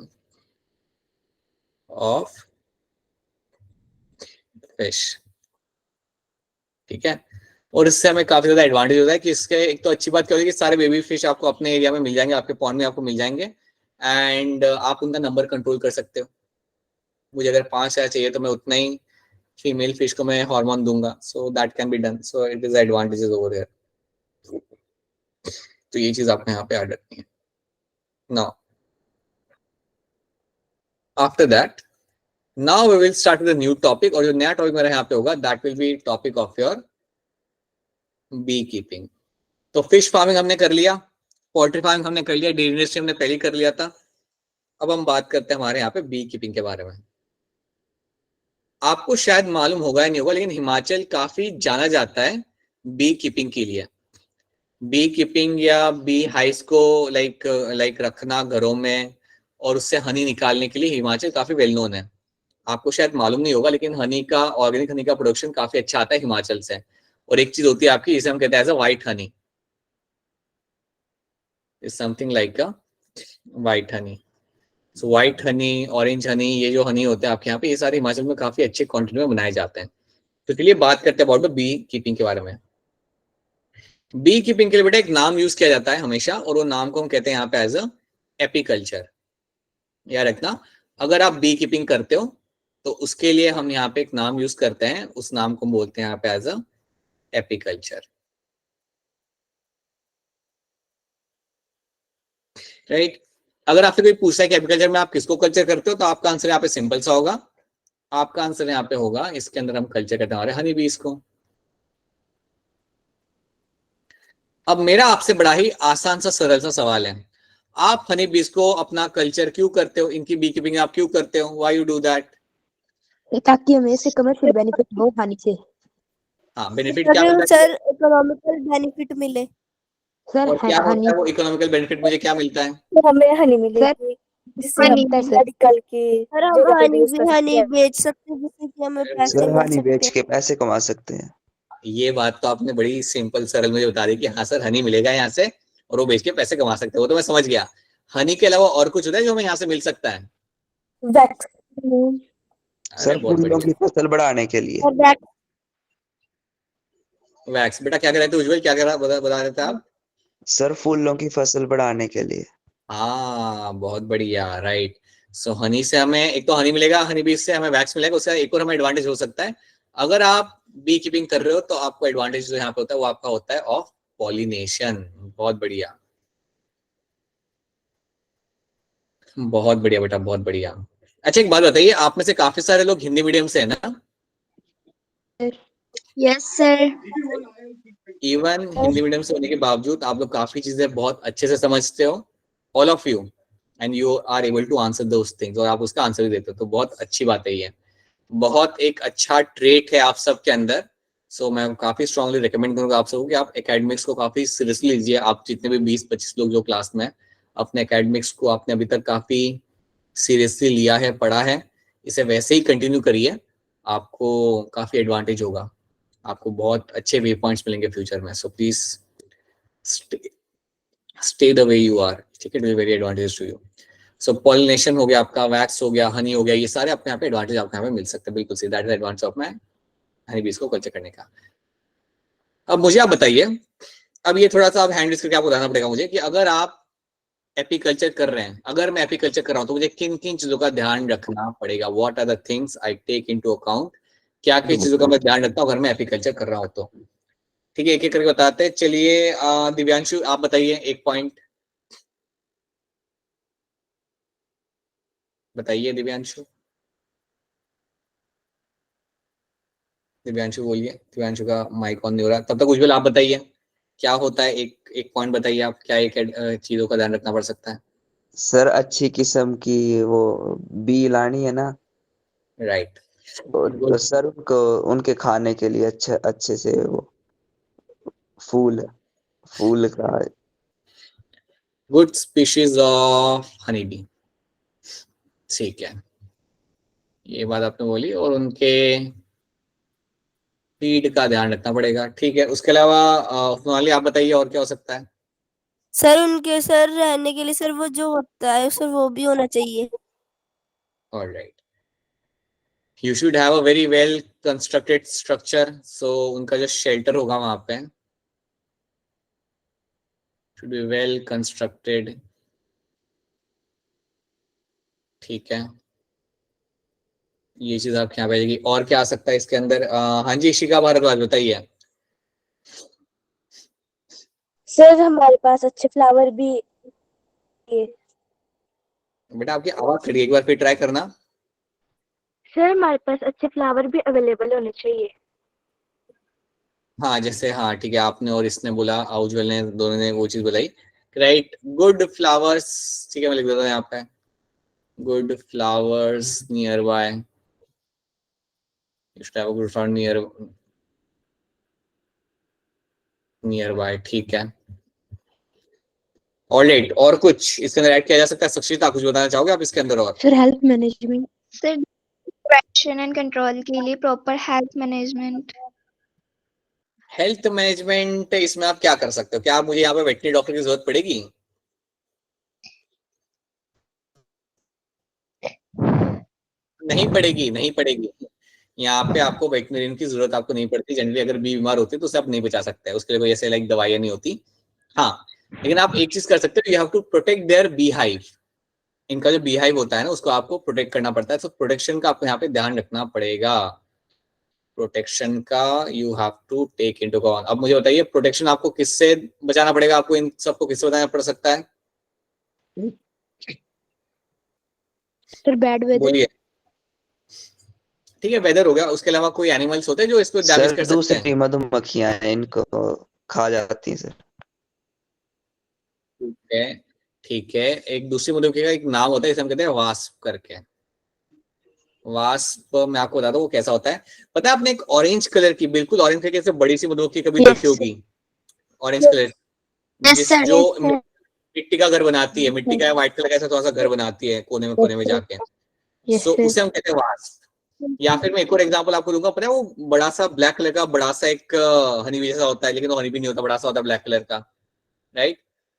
of fish. ठीक है, और इससे हमें काफी ज्यादा एडवांटेज होता है कि इसके एक तो अच्छी बात क्या होगी कि सारे बेबी फिश आपको अपने एरिया में मिल जाएंगे, आपके पॉन्ड में आपको मिल जाएंगे, एंड आप उनका नंबर कंट्रोल कर सकते हो। मुझे अगर 5 चाहिए तो मैं उतना ही फीमेल फिश को मैं हार्मोन दूंगा, so that can be done, so it is advantages over here. तो ये चीज आपको यहाँ पे ऐड रखनी है। Now after that, now we will start with new topic, और जो नया टॉपिक मेरा यहाँ पे होगा that will be topic of your beekeeping. तो फिश फार्मिंग हमने कर लिया, पोल्ट्री फार्मिंग हमने कर लिया, डेयरी इंडस्ट्री हमने पहले कर लिया था। अब हम बात करते हैं हमारे यहाँ पे बी कीपिंग के बारे में। आपको शायद मालूम होगा या नहीं होगा, लेकिन हिमाचल काफी जाना जाता है बी कीपिंग के लिए। बी कीपिंग या बी हाइस को लाइक रखना घरों में और उससे हनी निकालने के लिए हिमाचल काफी वेल नोन है। आपको शायद मालूम नहीं होगा, लेकिन हनी का, ऑर्गेनिक हनी का प्रोडक्शन काफी अच्छा आता है हिमाचल से। और एक चीज होती है आपकी, जिसे हम कहते हैं as a white honey, is something like a white honey. So white honey, orange honey, ये जो हनी होते हैं आपके यहाँ पे, ये सारे हिमाचल में काफी अच्छे क्वांटिटी में बनाए जाते हैं। तो चलिए बात करते हैं अबाउट बी कीपिंग के बारे में। बी कीपिंग के लिए बेटा एक नाम यूज किया जाता है हमेशा, और वो नाम को हम कहते हैं यहाँ पे एज अ एपीकल्चर। याद रखना, अगर आप बी कीपिंग करते हो तो उसके लिए हम यहाँ पे एक नाम यूज करते हैं, उस नाम को बोलते हैं यहाँ पे एज अ एपीकल्चर। राइट, अगर आपसे कोई पूछता है कि एपीकल्चर में आप किसको कल्चर करते हो, तो आपका आंसर यहाँ पे सिंपल सा होगा, आपका आंसर यहाँ पे होगा इसके अंदर हम कल्चर करते हैं हमारे हनी बीज को। अब मेरा आपसे बड़ा ही आसान सा सरल सा सवाल है, आप हनी बीज को अपना कल्चर क्यों करते हो, इनकी बी कीपिंग आप क्यों करते हो, व्हाई यू डू दैट? ताकि हमें इससे कमर्शियल बेनिफिट हो हानि से। हाँ, बेनिफिट क्या मिलता है सर इकोनॉमिकल बेनिफिट मिले, सर और क्या होता हानि है वो इकोनॉमिकल बेनिफिट, मुझे क्या मिलता है? तो हमें हनी सर मिलेगी जिससे हनी हम सर मेडिकल के सर हम जगह पे भी हनी यूज कर सकते हनी हैं। बेच सकते हैं जिससे कि हमें पैसे सर मिल हनी सकते बेच हैं। के पैसे कमा सकते हैं। ये बात तो आपने बड़ी सिंपल सरल मुझे बता दी कि हाँ सर हनी मिलेगा यहाँ से और वो बेच के पैसे कमा सकते हैं, वो तो मैं समझ गया। हनी के अलावा और कुछ होता है जो हमें यहाँ से मिल सकता है? वैक्स अरे सर बहुत फूलों की बढ़िया। फसल बढ़ाने के लिए। और वैक्स वैक्स, बेटा क्या कह रहे थे उज्जवल, क्या कह रहा बता रहे थे आप? सर फूलों की फसल बढ़ाने के लिए। हाँ बहुत बढ़िया, राइट। सो हनी से हमें एक तो हनी मिलेगा, हनी बीज से हमें वैक्स मिलेगा, उससे एक और हमें एडवांटेज हो सकता है, अगर आप बी कीपिंग कर रहे हो तो आपको एडवांटेज जो यहाँ पे होता है वो आपका होता है ऑफ पॉलिनेशन। बहुत बढ़िया, बहुत बढ़िया बेटा, बहुत बढ़िया। अच्छा एक बात बताइए, आप में से काफी सारे लोग हिंदी मीडियम से है ना? Yes sir. Even Hindi medium से होने के बावजूद आप लोग काफी चीजें बहुत अच्छे से समझते हो, all of you, and you are able to answer those things, और आप उसका आंसर भी देते हो, तो बहुत अच्छी बात है ये, बहुत एक अच्छा ट्रेट है आप सबके अंदर। सो मैं काफी स्ट्रांगली रिकमेंड करूंगा आप सबको कि आप एकेडमिक्स को काफी सीरियसली लीजिए। आप जितने भी 20-25 लोग जो क्लास में, अपने एकेडमिक्स को आपने अभी तक काफी सीरियसली लिया है, पढ़ा है, इसे वैसे ही कंटिन्यू करिए, आपको काफी एडवांटेज होगा, आपको बहुत अच्छे वे पॉइंट्स मिलेंगे फ्यूचर में। So please stay the way you are, ठीक है, very advantage to you. So pollination हो गया आपका, वैक्स हो गया, हनी हो गया, ये सारे आपके यहाँ पे एडवांटेज आपके यहाँ पे मिल सकते हैं, बिल्कुल सही, that is advantage of my Honey बीज को कल्चर करने का। अब मुझे आप बताइए, अब ये थोड़ा सा आप हैंड करके आपको बताना पड़ेगा मुझे कि अगर आप एपीकल्चर कर रहे हैं, अगर मैं एपीकल्चर कर रहा हूँ तो मुझे किन किन चीजों का ध्यान रखना पड़ेगा, what are the things I take into account, क्या क्या चीजों का मैं ध्यान रखता हूँ अगर मैं एपीकल्चर कर रहा हूँ तो। ठीक है, एक एक करके बताते हैं। चलिए दिव्यांशु आप बताइए एक पॉइंट बताइए, दिव्यांशु, दिव्यांशु बोलिए, दिव्यांशु का माइक ऑन नहीं हो रहा, तब तक उज्जवल आप बताइए क्या होता है, एक एक पॉइंट बताइए आप, क्या एक चीजों का ध्यान रखना पड़ सकता है? सर अच्छी किस्म की वो बी लानी है ना, राइट, और सर उनको उनके खाने के लिए अच्छे अच्छे से वो फूल फूल का। Good species of honey bee, ठीक है, ये बात आपने बोली, और उनके फीड का ध्यान रखना पड़ेगा। ठीक है, उसके अलावा सोनाली आप बताइए और क्या हो सकता है? सर उनके सर रहने के लिए सर वो जो होता है सर वो भी होना चाहिए। Alright, you should have a very well constructed structure, so उनका जो शेल्टर होगा वहां पे should be well constructed। ठीक है, ये चीज आपके यहाँ पे आएगी। और क्या आ सकता है इसके अंदर? हाँ जी, इशिका भारद्वाज बताइए। सर हमारे पास अच्छे फ्लावर भी है। बेटा आपकी आवाज खड़ी है, एक बार फिर ट्राई करना। सर हमारे पास अच्छे फ्लावर भी अवेलेबल होने चाहिए। हाँ जैसे, हाँ ठीक है, आपने और इसने बोला, उज्जवल ने, दोनों ने वो चीज बताई। Right, good flowers. ठीक है, मैं लिख देता हूँ यहाँ पे, good flowers near by, good flower near by. ठीक है, ऑलराइट, और कुछ इसके अंदर ऐड किया जा सकता है? सक्षिता कुछ बताना चाहोगे आप इसके अंदर? और sir health management. Sir prevention and control के लिए proper health management. Health management, इसमें आप क्या कर सकते हो? क्या आप मुझे यहाँ पे वेटनरी डॉक्टर की जरूरत पड़ेगी? नहीं पड़ेगी, नहीं पड़ेगी। यहाँ पे आपको वेटनरियन की जरूरत आपको नहीं पड़ती। जनरली अगर बी बीमार होती है तो उसे आप नहीं बचा सकते, उसके लिए कोई ऐसे लाइक दवाइयां नहीं होती। हाँ, लेकिन आप एक चीज कर सकते हो, you have to protect their beehive. इनका जो बी हाइव होता है ना, उसको आपको प्रोटेक्ट करना पड़ता है। तो प्रोटेक्शन का आपको यहाँ पे ध्यान रखना पड़ेगा। प्रोटेक्शन का you have to take into account. अब मुझे बताइए, प्रोटेक्शन आपको किससे बचाना पड़ेगा? आपको इन सबको किससे बचाना पड़ सकता है? Sir bad weather. बोलिए। ठीक है, वेदर हो गया। उसके अलावा कोई एनिमल्स होते हैं जो इसको डैमेज सर कर सकते हैं? दूसरी मधुमक्खियां हैं, इनको खा जाती हैं सर। ठीक है, ठीक है। एक दूसरी मधुमक्खी का एक नाम होता है, इसे हम कहते हैं वास्प करके। वास्प मैं आपको बताता हूँ वो कैसा होता है। पता है आपने एक ऑरेंज कलर की, बिल्कुल ऑरेंज कलर की से बड़ी सी मधुमक्खी कभी देखी होगी? ऑरेंज कलर, जो मिट्टी का घर बनाती है, मिट्टी का व्हाइट कलर का ऐसा थोड़ा सा घर बनाती है कोने में जाके। सो उसे हम कहते हैं वास्प। या फिर मैं एक और एग्जांपल आपको दूंगा। पता है वो बड़ा सा ब्लैक कलर का बड़ा सा एक हनी जैसा होता है, लेकिन वो हनी भी नहीं होता, बड़ा सा होता है ब्लैक कलर का। राइट,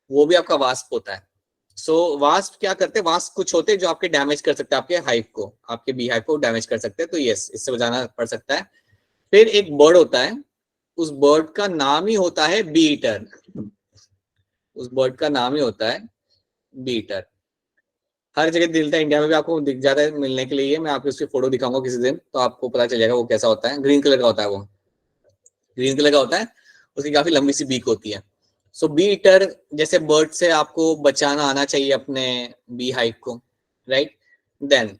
वो भी आपका वास्प होता है। सो वास्प क्या करते हैं? वास्प कुछ होते हैं जो आपके डैमेज कर सकते हैं, आपके हाइव को, आपके बी हाइव को डैमेज कर सकते हैं। तो यस, इससे बचाना पड़ सकता है। फिर एक बर्ड होता है, उस बर्ड का नाम ही होता है बी ईटर। उस बर्ड का नाम ही होता है बी ईटर। हर जगह मिलता है, इंडिया में भी आपको दिख जाता है मिलने के लिए। मैं आपको उसकी फोटो दिखाऊंगा किसी दिन, तो आपको पता चल जाएगा वो कैसा होता है। ग्रीन कलर का होता है वो, ग्रीन कलर का होता है। उसकी काफी लंबी सी बीक होती है। सो बी ईटर जैसे बर्ड से आपको बचाना आना चाहिए अपने बी हाइव को। राइट, देन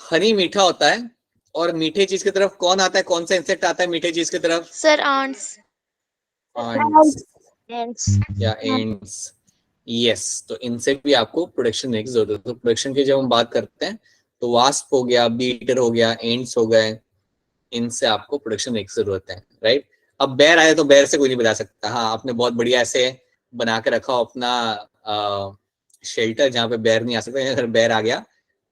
हनी मीठा होता है, और मीठे चीज की तरफ कौन आता है? कौन सा इंसेक्ट आता है मीठे चीज की तरफ? Sir ants. आंट्स या एंड्स। यस, तो इनसे भी आपको प्रोटेक्शन देने की जरूरत है। तो प्रोटेक्शन की जब हम बात करते हैं तो वास्प हो गया, बीटर हो गया, एंड्स हो गए, इनसे आपको प्रोटेक्शन देने की जरूरत है। राइट, अब बेर आए तो बेर से कोई नहीं बचा सकता। हाँ, आपने बहुत बढ़िया ऐसे बना के रखा हो अपना शेल्टर जहाँ पे बेर नहीं आ सकता। अगर बेर आ गया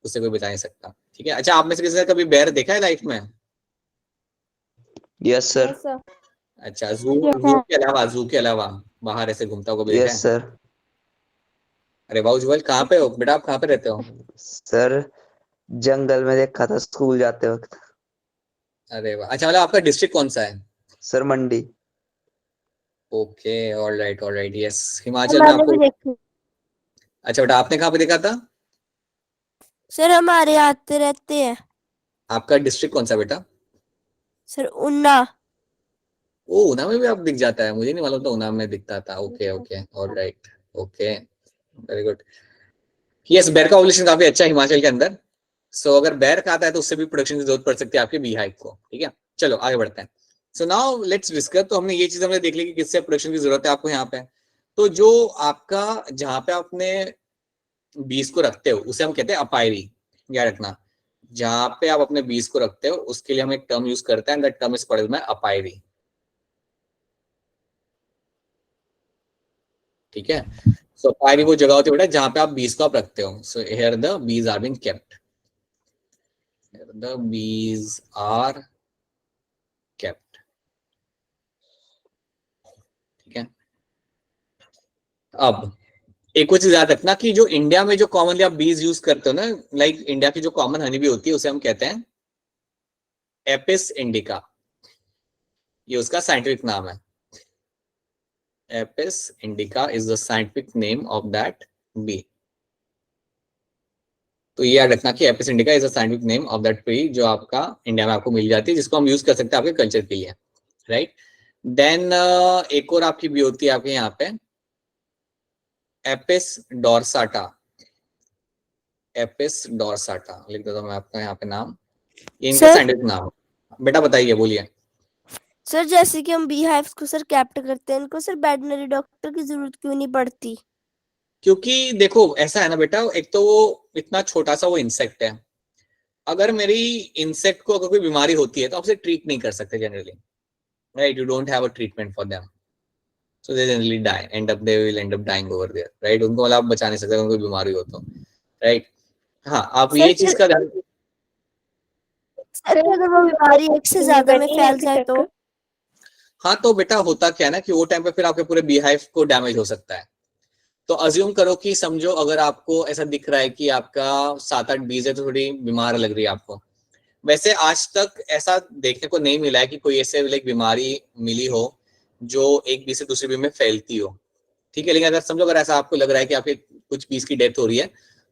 उससे कोई बचा नहीं सकता। ठीक है, अच्छा आप में से किसी ने कभी बेर देखा है लाइफ में? Yes sir. अच्छा, जू के अलावा बाहर ऐसे घूमता हुआ कभी देखा यस है? सर। अरे वाह उज्जवल, कहाँ पे हो बेटा? आप कहाँ पे रहते हो? सर जंगल में देखा था स्कूल जाते वक्त। अरे वाह, अच्छा मतलब आपका डिस्ट्रिक्ट कौन सा है? Sir Mandi. Okay, alright alright, yes. Himachal में मैंने आपको, भी देखी। अच्छा बेटा आपने कहाँ पे देखा था? सर हमारे यहाँ आते रहते हैं। आपका डिस्ट्रिक्ट कौन सा बेटा? सर उन्ना। ओ, ऊना में भी आप दिख जाता है? मुझे नहीं मालूम था ऊना में दिखता था। Okay okay, alright, okay, very good. Yes, बेर का पॉपुलेशन काफी अच्छा है हिमाचल के अंदर। सो अगर बेर खाता है तो उससे भी प्रोडक्शन की जरूरत पड़ सकती है आपके बी हाइव को। ठीक है, चलो आगे बढ़ते हैं। So now let's discuss. तो हमने ये चीज हमने देख ली कि किससे प्रोडक्शन की जरूरत है आपको यहाँ पे। तो जो आपका, जहाँ पे आपने बीज को रखते हो उसे हम कहते हैं अपायरी। याद रखना, जहाँ पे आप अपने बीज को रखते हो उसके लिए हम एक टर्म यूज करते हैं, that term is called as apiary. ठीक है, सो अपायरी वो जगह होती है बेटा जहाँ पे आप बीज को आप रखते हो। So here the bees are being kept, the bees are ठीक है। अब एक और चीज याद रखना कि जो इंडिया में जो कॉमनली आप बीज यूज करते हो ना, लाइक इंडिया की जो कॉमन हनी बी होती है उसे हम कहते हैं एपिस इंडिका, ये उसका साइंटिफिक नाम है। Apis indica is the scientific name of that bee. तो ये याद रखना कि Apis indica is the scientific name of that tree जो आपका इंडिया में आपको मिल जाती है, जिसको हम यूज कर सकते हैं आपके कल्चर के लिए, राइट। देन एक और आपकी बी होती है आपके यहाँ पे एपिस डोरसाटा। एपिस डोरसाटा लिख देता हूं मैं आपका यहाँ पे नाम, ये इनका सर साइंटिफिक नाम है। बेटा बताइए, बोलिए। सर जैसे कि हम बी हाइव्स को सर कैप्ट करते हैं, इनको सर वेटरनरी डॉक्टर की जरूरत क्यों नहीं पड़ती? क्योंकि देखो ऐसा है ना बेटा, एक तो वो इतना छोटा सा वो इंसेक्ट है, अगर मेरी इंसेक्ट को अगर कोई बीमारी होती है तो आप उसे ट्रीट नहीं कर सकते generally, right. You don't have a treatment for them, so they generally die, they will end up dying over there, right. उनको मतलब आप बचा नहीं सकते, उनको बीमारी हो तो, राइट। हाँ, आप सर ये चीज का ध्यान। सर अगर वो बीमारी एक से ज्यादा में फैल जाए तो? हाँ तो बेटा होता क्या है ना कि वो टाइम पे फिर आपके पूरे बीहाइव को डैमेज हो सकता है। तो अज्यूम करो कि समझो अगर आपको ऐसा दिख रहा है कि आपका 7-8 बीज है तो थोड़ी बीमार लग रही है आपको, वैसे आज तक ऐसा देखने को नहीं मिला है कि कोई ऐसे लाइक बीमारी मिली हो जो एक बीज से दूसरी बीज में फैलती हो, ठीक है। लेकिन अगर समझो अगर ऐसा आपको लग रहा है कि आपके कुछ बीज की डेथ हो रही है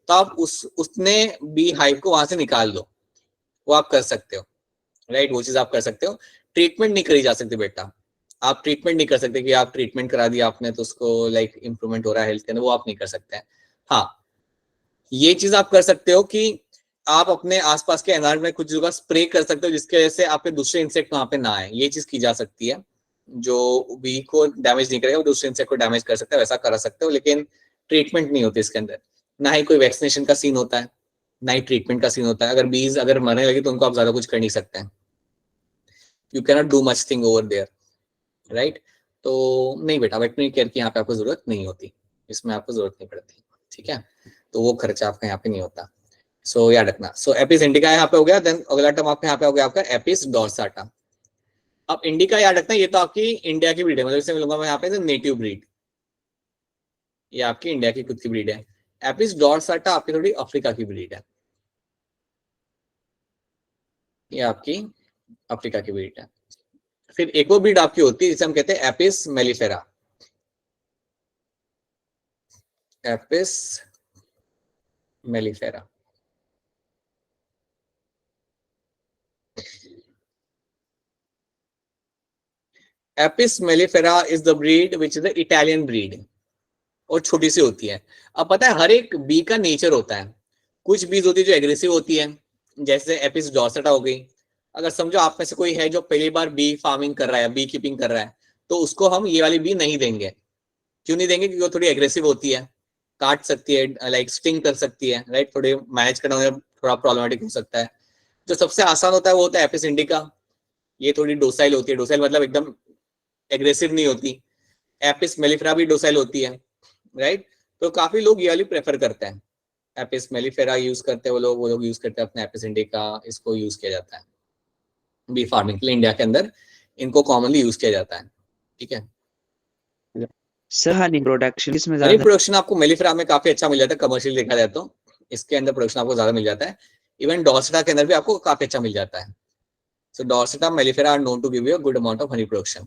तो आप उसने बी हाइव को वहां से निकाल दो, वो आप कर सकते हो, राइट। वो चीज आप कर सकते हो। ट्रीटमेंट नहीं करी जा सकती बेटा, आप ट्रीटमेंट नहीं कर सकते कि आप ट्रीटमेंट करा दिया आपने तो उसको लाइक इंप्रूवमेंट हो रहा है हेल्थ के अंदर, वो आप नहीं कर सकते हैं। हाँ, ये चीज आप कर सकते हो कि आप अपने आसपास के एनवायरमेंट में कुछ जगह स्प्रे कर सकते हो जिसकी वजह से आपके दूसरे इंसेक्ट वहां पे ना आए, ये चीज की जा सकती है। जो बी को डैमेज नहीं करेगा वो दूसरे इंसेक्ट को डैमेज कर सकता है, वैसा करा सकते हो, लेकिन ट्रीटमेंट नहीं होती इसके अंदर, ना ही कोई वैक्सीनेशन का सीन होता है, ना ही ट्रीटमेंट का सीन होता है। अगर बीज अगर मरने लगे तो उनको आप ज्यादा कुछ कर नहीं सकते हैं, you cannot do much thing over there, right. तो नहीं बेटा, वेटनरी केयर की यहाँ पे आपको जरूरत नहीं होती, इसमें आपको जरूरत नहीं पड़ती, ठीक है। तो वो खर्चा आपका यहाँ पे नहीं होता, सो याद रखना। सो एपिस इंडिका यहाँ पे हो गया, देन अगला टर्म आपका यहाँ पे हो गया आपका एपिस डोरसाटा। अब इंडिका याद रखना, ये तो आपकी इंडिया की ब्रीड है, मतलब इसे मिलूंगा मैं यहाँ पे नेटिव ब्रीड, ये आपकी इंडिया की खुद की ब्रीड है। एपिस डोरसाटा आपकी थोड़ी अफ्रीका की ब्रीड है, ये आपकी अफ्रीका की ब्रीड है। फिर एक और ब्रीड आपकी होती है जिसे हम कहते हैं Apis mellifera. Apis mellifera, Apis mellifera is the breed which is the Italian breed, और छोटी सी होती है। अब पता है हर एक बी का नेचर होता है, कुछ बीज होती है जो एग्रेसिव होती है, जैसे एपिस डोरसाटा हो गई। अगर समझो आप में से कोई है जो पहली बार बी फार्मिंग कर रहा है, बी कीपिंग कर रहा है, तो उसको हम ये वाली बी नहीं देंगे। क्यों नहीं देंगे? क्योंकि वो थोड़ी एग्रेसिव होती है, काट सकती है, लाइक स्टिंग कर सकती है, राइट। थोड़े मैनेज करना थोड़ा प्रॉब्लमेटिक हो सकता है। जो सबसे आसान होता है वो होता है एपिस इंडिका, ये थोड़ी डोसाइल होती है, डोसाइल मतलब एकदम एग्रेसिव नहीं होती। एपिस मेलिफेरा भी डोसाइल होती है, राइट। तो काफी लोग ये वाली प्रेफर करते हैं, एपिस मेलिफेरा यूज करते हैं वो लोग यूज करते हैं अपने एपिस इंडिका, इसको यूज किया जाता है बी फार्मिंग के लिए। इंडिया के अंदर इनको कॉमनली यूज किया जाता है, ठीक है। सर हनी प्रोडक्शन इसमें हनी ज्यादा प्रोडक्शन आपको मेलिफेरा में काफी अच्छा मिल जाता है, कमर्शियल देखा जाए तो इसके अंदर प्रोडक्शन आपको ज्यादा मिल जाता है। इवन डोरसाटा के अंदर भी आपको काफी अच्छा मिल जाता है। So dorsata mellifera are known to give you a good amount of honey production.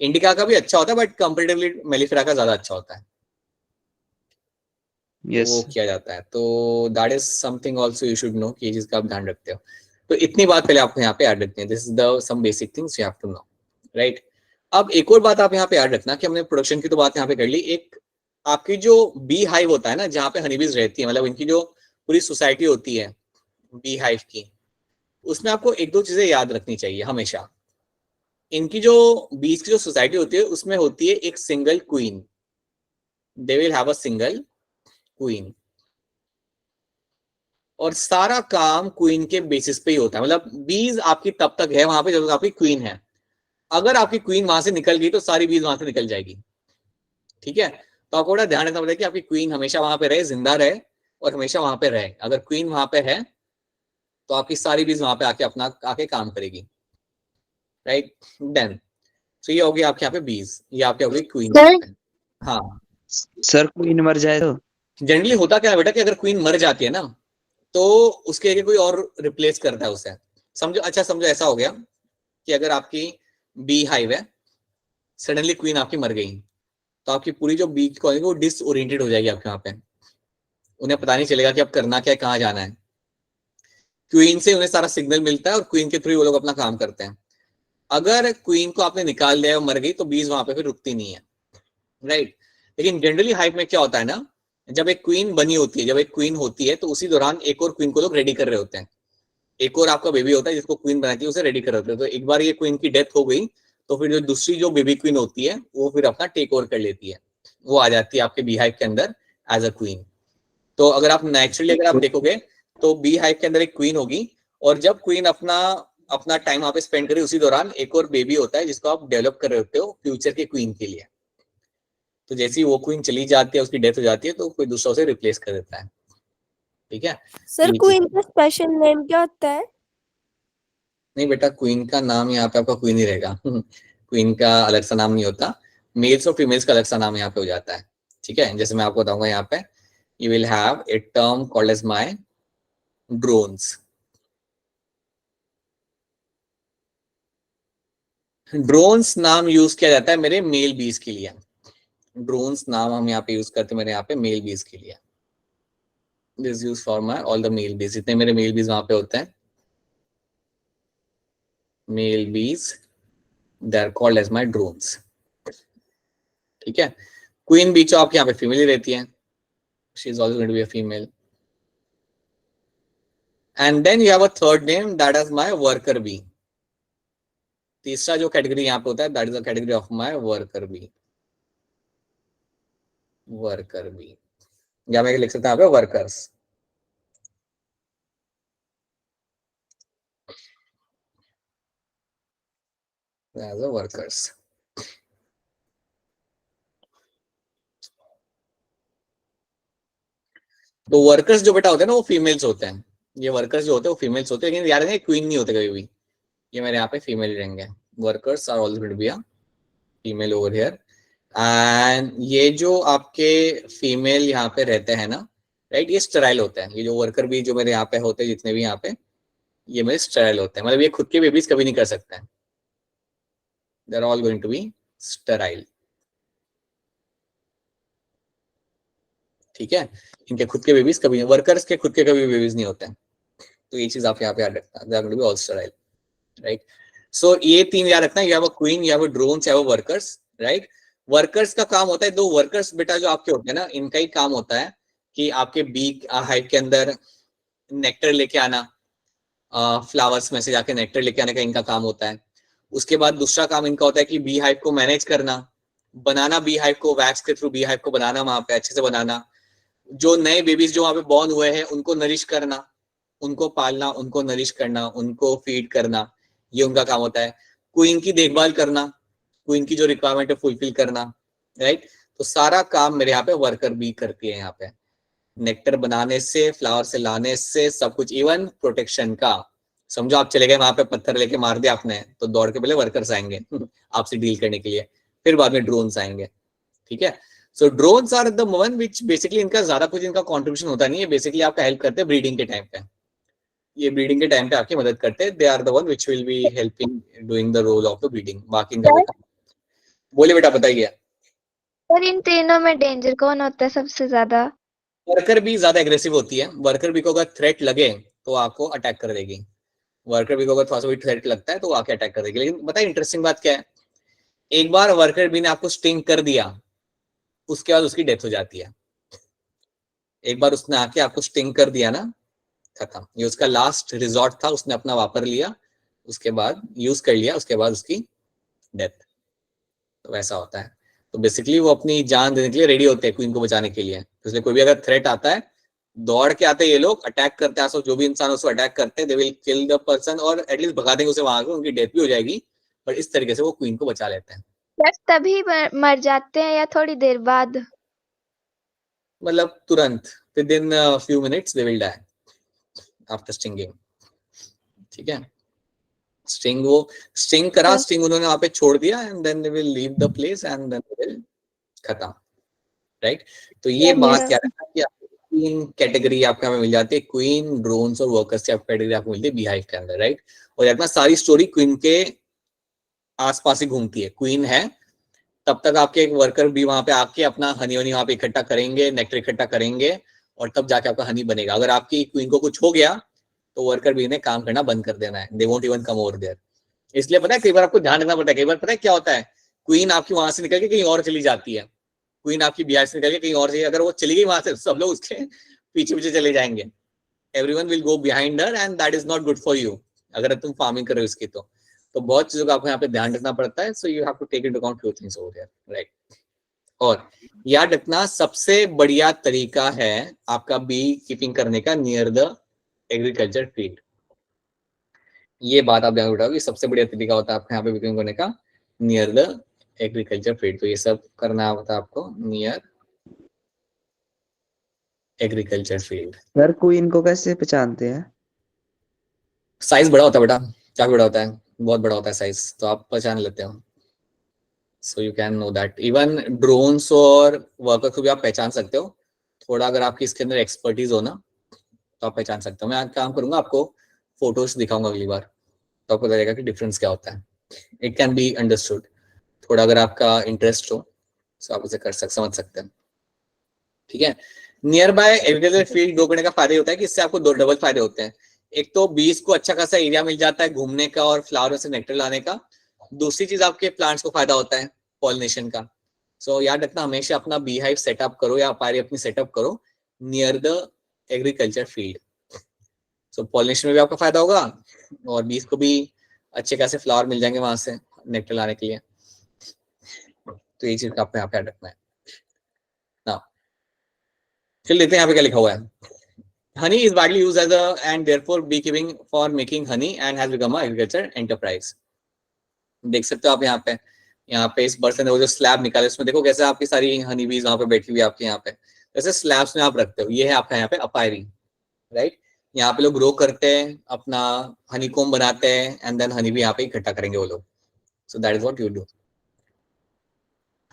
Indica का भी अच्छा होता है बट कंपैरेटिवली मेलिफेरा का ज्यादा अच्छा होता है, तो वो किया जाता है। तो that is something also you should know कि ये चीज का आप ध्यान रखते हो। तो इतनी बात पहले आपको यहाँ पे याद रखनी है, this is the some basic things you have to know, right. अब एक और बात आप यहाँ पे याद रखना कि हमने प्रोडक्शन की तो बात यहाँ पे कर ली, एक आपकी जो बी हाइव होता है ना, जहाँ पे हनीबीज रहती है, मतलब इनकी जो पूरी सोसाइटी होती है बी हाइव की, उसमें आपको एक दो चीजें याद रखनी चाहिए हमेशा। इनकी जो बीज की जो सोसाइटी होती है उसमें होती है एक single queen, they will have a single queen, और सारा काम क्वीन के बेसिस पे ही होता है। मतलब बीज आपकी तब तक है वहां पे जब तक आपकी क्वीन है, अगर आपकी क्वीन वहां से निकल गई तो सारी बीज वहां से निकल जाएगी, ठीक है। तो आपको बड़ा ध्यान रखना पड़ेगा कि आपकी क्वीन हमेशा वहां पे रहे, जिंदा रहे और हमेशा वहां पे रहे। अगर क्वीन वहां पे है तो आपकी सारी बीज वहां पे आके अपना आके काम करेगी, राइट। देन तो ये हो गया आपके यहाँ पे बीज, ये आपके हो गई क्वीन। सर हाँ सर क्वीन मर जाए तो? जनरली होता क्या है बेटा कि अगर क्वीन मर जाती है ना तो उसके आगे कोई और रिप्लेस करता है उसे। समझो, अच्छा समझो ऐसा हो गया कि अगर आपकी बी हाइव है, सडनली क्वीन आपकी मर गई, तो आपकी पूरी जो बी की कॉलोनी वो डिसओरिएंटेड हो जाएगी आपके वहां पे। उन्हें पता नहीं चलेगा कि अब करना क्या है, कहाँ जाना है। क्वीन से उन्हें सारा सिग्नल मिलता है और क्वीन के थ्रू वो लोग अपना काम करते हैं। अगर क्वीन को आपने निकाल लिया और मर गई तो बीज वहां पे फिर रुकती नहीं है, राइट। लेकिन जनरली हाइव में क्या होता है ना, जब एक क्वीन बनी होती है, जब एक क्वीन होती है तो उसी दौरान एक और क्वीन को लोग रेडी कर रहे होते हैं। एक और आपका बेबी होता है जिसको क्वीन बनाती है, उसे रेडी कर रहे होते हैं। तो एक बार ये क्वीन की डेथ हो गई तो फिर जो दूसरी जो बेबी क्वीन होती है वो फिर अपना टेक ओवर कर लेती है, वो आ जाती है आपके बी हाइव के अंदर एज अ क्वीन। तो अगर आप नेचुरली अगर आप देखोगे तो बी हाइव के अंदर एक क्वीन होगी, और जब क्वीन अपना अपना टाइम वहां पे स्पेंड करे उसी दौरान एक और बेबी होता है जिसको आप डेवलप कर रहे होते हो फ्यूचर के क्वीन के लिए। तो जैसे ही वो क्वीन चली जाती है, उसकी डेथ हो जाती है, तो कोई दूसरा उसे रिप्लेस कर देता है। ठीक है, सर ये क्वीन चीज का स्पेशल नेम क्या होता है? नहीं बेटा, क्वीन का नाम यहाँ पे आपका क्वीन ही रहेगा। क्वीन का अलग सा नाम नहीं होता, मेल्स और फीमेल्स का अलग सा नाम यहाँ पे हो जाता है। ठीक है, जैसे मैं आपको बताऊंगा यहाँ पे, you will have a term called as my drones. Drones नाम यूज किया जाता है मेरे मेल बीज के लिए। ड्रोन्स नाम हम यहाँ पे यूज करते हैं मेरे यहाँ पे मेल बीज के लिए। This use for my all the male bees, जितने मेरे मेल बीज वहां पे होते हैं, male bees, they are called as my drones. ठीक है, क्वीन बीच आपके यहाँ पे फीमेल ही रहती है, she is also going to be a female. And then you have a third name that is my worker bee. तीसरा जो कैटेगरी यहाँ पे होता है that is the category of my worker bee. Worker bee, या मैं लिख सकता हूँ यहाँ पे वर्कर्स। As a workers. तो वर्कर्स जो बेटा होते हैं ना वो फीमेल्स होते हैं। ये वर्कर्स जो होते हैं वो फीमेल्स होते हैं, लेकिन याद रखें क्वीन नहीं होते कभी भी, ये मेरे यहाँ पे फीमेल रहेंगे। Workers are also going to be a female over here. एंड ये जो आपके फीमेल यहाँ पे रहते हैं ना, राइट, ये स्टेराइल होते हैं। ये जो वर्कर भी जो मेरे यहाँ पे होते हैं जितने भी यहाँ पे, ये मेरे स्टेराइल होते हैं, मतलब ये खुद के बेबीज कभी नहीं कर सकते हैं। They are all going to be sterile. ठीक है, इनके खुद के बेबीज कभी, वर्कर्स के खुद के कभी बेबीज नहीं होते हैं। तो ये चीज आप यहाँ पे याद रखना, they are going to be all sterile, right. So ये तीन याद रखना, you have a queen, you have a drones, you have a workers, right. Workers का काम होता है, दो वर्कर्स बेटा जो आपके होते हैं ना, इनका ही काम होता है कि आपके बी हाइव के अंदर नेक्टर लेके आना, फ्लावर्स में से जाके नेक्टर लेके आने का इनका काम होता है। उसके बाद दूसरा काम इनका होता है कि बी हाइव को मैनेज करना, बनाना बी हाइव को, वैक्स के थ्रू बी हाइव को बनाना, वहां पे अच्छे से बनाना। जो नए बेबीज जो वहां पे बॉर्न हुए हैं उनको नरिश करना, उनको पालना, उनको नरिश करना, उनको फीड करना, ये उनका काम होता है। क्वीन की देखभाल करना, क्वीन की जो रिक्वायरमेंट है फुलफिल करना, राइट। तो सारा काम मेरे यहाँ पे वर्कर भी करती है। यहाँ पे नेक्टर बनाने से, फ्लावर से लाने से, सब कुछ, इवन प्रोटेक्शन का। समझो आप चले गए वहां पे, पत्थर लेके मार दिया आपने, तो दौड़ के पहले वर्कर्स आएंगे आपसे डील करने के लिए, फिर बाद में ड्रोन्स आएंगे। ठीक है, so drones are the one which basically, इनका ज्यादा कुछ इनका कॉन्ट्रीब्यूशन होता नहीं है, बेसिकली आपका हेल्प करते हैं ब्रीडिंग के टाइम पे। ये ब्रीडिंग के टाइम पे आपकी मदद करते हैं, they are the one which will be helping doing the role of the breeding. बाकी इनका कोई काम। बोलिए बेटा, बताइए। और इन तीनों में डेंजर कौन होता है सबसे ज्यादा? वर्कर भी ज्यादा एग्रेसिव होती है। वर्कर भी को अगर थ्रेट लगे तो आपको अटैक कर देगी। वर्कर भी को अगर थोड़ा सा भी थ्रेट लगता है तो वो आके अटैक कर देगी। लेकिन बताइए इंटरेस्टिंग बात क्या है, एक बार वर्कर बी ने आपको स्टिंग कर दिया, उसके बाद उसकी डेथ हो जाती है। एक बार उसने आके आपको स्टिंग कर दिया ना, खत्म, ये उसका लास्ट रिजॉर्ट था, उसने अपना वापर लिया, उसके बाद यूज कर लिया, उसके बाद उसकी डेथ। तो वैसा होता है। तो बेसिकली वो अपनी जान देने के लिए रेडी होते हैं क्वीन को बचाने के लिए। इसलिए कोई भी अगर थ्रेट आता है, दौड़ के आते हैं ये लोग, अटैक करते हैं, जो भी इंसान उसको अटैक करते हैं, they will kill the person, और एटलीस्ट भगा देंगे उसे वहां से, उनकी डेथ भी हो जाएगी, पर इस तरीके से वो क्वीन को बचा लेते हैं। बस तभी मर जाते हैं या थोड़ी देर बाद? मतलब तुरंत, within few minutes they will die after stinging. ठीक है, स्टिंग करा, स्टिंग उन्होंने वहां पे छोड़ दिया and then they will leave the place and then they will खत्म, राइट। तो ये बात क्या है कि तीन कैटेगरी आपको यहाँ पे मिल जाती है, क्वीन, ड्रोन्स और वर्कर्स की कैटेगरी आपको मिलती है बीहाइव के अंदर, राइट। और अपना सारी स्टोरी क्वीन के आसपास ही घूमती है। क्वीन है तब तक आपके एक वर्कर भी वहां पे आके अपना हनी वनी वहां पे इकट्ठा करेंगे, नेक्टर इकट्ठा करेंगे और तब जाके आपका हनी बनेगा। अगर आपकी क्वीन को कुछ हो गया तो वर्कर भी ने काम करना बंद कर देना है, they won't even come over there. इसलिए पता है कई बार आपको ध्यान रखना पड़ता है, कई बार पता है क्या होता है, क्वीन आपकी वहां से निकल के कहीं और चली जाती है, क्वीन आपकी बिहार से निकल के कहीं और, अगर वो चली गई वहां से सब लोग उसके पीछे पीछे चले जाएंगे, everyone will go behind her and that is not good for you अगर तुम फार्मिंग कर रहे हो इसकी। तो बहुत चीजों का आपको यहाँ पे ध्यान रखना पड़ता है, so you have to take into account few things over here, right. और याद रखना सबसे बढ़िया तरीका है आपका बी कीपिंग करने का नियर द एग्रीकल्चर फील्ड। ये बात आप ध्यान रखोगे, सबसे बढ़िया तरीका होता है आपके यहाँ पे बी कीपिंग करने का नियर द एग्रीकल्चर फील्ड। तो ये सब करना होता है आपको near agriculture field. Sir queen को कैसे पहचानते हैं? साइज बड़ा होता है बेटा, काफी बड़ा होता है, बहुत बड़ा होता है साइज, तो आप पहचान लेते हो। सो you can know that. Even drones और वर्कर को भी आप पहचान सकते हो, थोड़ा अगर आपकी इसके अंदर एक्सपर्टीज हो ना तो आप पहचान सकते हो। मैं काम करूंगा, आपको फोटोज दिखाऊंगा अगली बार, तो आपको लगेगा कि डिफरेंस क्या होता है। इट कैन बी अंडरस्टूड, थोड़ा अगर आपका इंटरेस्ट हो तो आप उसे समझ सकते हैं, ठीक है। Near by agriculture field grow करने का फायदा होता है कि इससे आपको दो डबल फायदे होते हैं। एक तो बीज को अच्छा खासा एरिया मिल जाता है घूमने का और फ्लावर से नेक्टर लाने का, दूसरी चीज आपके प्लांट्स को फायदा होता है पॉलिनेशन का। सो याद रखना हमेशा अपना बी हाइव सेटअप करो या पारी अपनी सेटअप करो near the agriculture field. So pollination में भी आपका फायदा होगा और बीज को भी अच्छे खासे फ्लावर मिल जाएंगे वहां से नेक्टर लाने के लिए। तो ये चीज का आपको यहाँ पे याद रखना है ना। चल लेते हैं यहाँ पे क्या लिखा हुआ है। Honey is widely used as a and therefore beekeeping for making honey and has become a agriculture enterprise. देख सकते हो आप यहाँ पे इस बर्तन में वो जो स्लैब निकाले उसमें देखो कैसे आपकी सारी हनी बीज वहां पे बैठी हुई है आपके यहाँ पे, जैसे स्लैब्स में आप रखते हो। ये है आपका यहाँ पे अपायरी, राइट। यहाँ पे लोग ग्रो करते हैं, अपना हनी कोम बनाते हैं एंड देन हनी भी यहाँ पे इकट्ठा करेंगे वो लोग। सो that is what you do.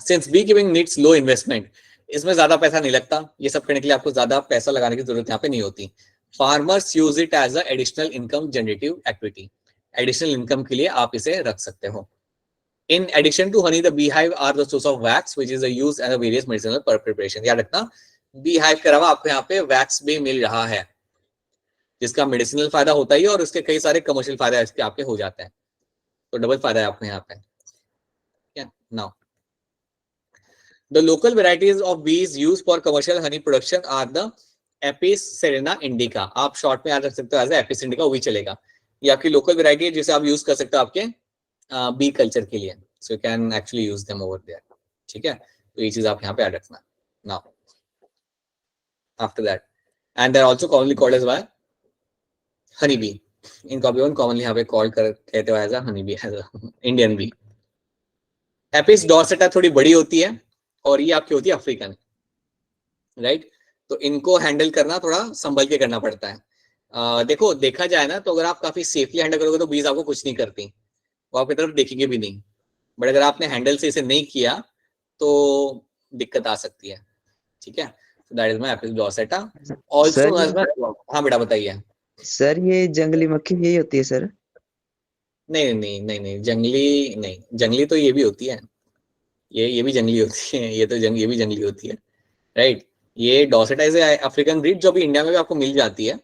Since beekeeping needs low investment, इसमें ज्यादा पैसा नहीं लगता, ये सब करने के लिए आपको ज्यादा पैसा लगाने की जरूरत यहाँ पे नहीं होती। Farmers use it as a additional income generative activity, additional income के लिए आप इसे रख सकते हो। In addition to honey the beehive are the source of wax which is used as a various medicinal preparation. याद रखना beehive के अलावा आपको यहाँ पे वैक्स भी मिल रहा है जिसका मेडिसिनल फायदा होता ही है और उसके कई सारे कमर्शियल फायदे इसके आपके हो जाते हैं, तो डबल फायदा है आपको यहाँ पे। Now the local varieties of bees used for commercial honey production are the Apis cerana indica। आप शॉर्ट में याद रख सकते हो एज एपिस इंडिका, वो भी चलेगा। ये आपकी लोकल वैरायटी है जिसे आप यूज कर सकते हो आपके बी कल्चर के लिए। So you can actually use them over there, ठीक है। तो ये चीज आप यहाँ पे याद रखना। Now after that and they are also commonly called as why honey bee. इनको भी कॉमनली यहाँ पे कॉल कहते हो as a honey bee, as a Indian bee. Apis dorsata थोड़ी बड़ी होती है और ये आपकी होती है अफ्रीकन, राइट। तो इनको हैंडल करना थोड़ा संभल के करना पड़ता है। देखो देखा जाए ना तो अगर आप काफी सेफली हैंडल करोगे तो बीज आपको कुछ नहीं करती, वो आपकी तरफ देखेंगे भी नहीं, बट अगर आपने हैंडल से इसे नहीं किया तो दिक्कत आ सकती है, ठीक है। That is my apis dorsata also. हाँ बेटा बताइए। सर ये जंगली मक्खी यही होती है सर? नहीं, जंगली तो ये भी होती है, ये भी जंगली होती है, ये भी जंगली होती है, राइट। ये डॉर्सेटा इज अफ्रीकन ब्रीड जो भी इंडिया में भी आपको मिल जाती है,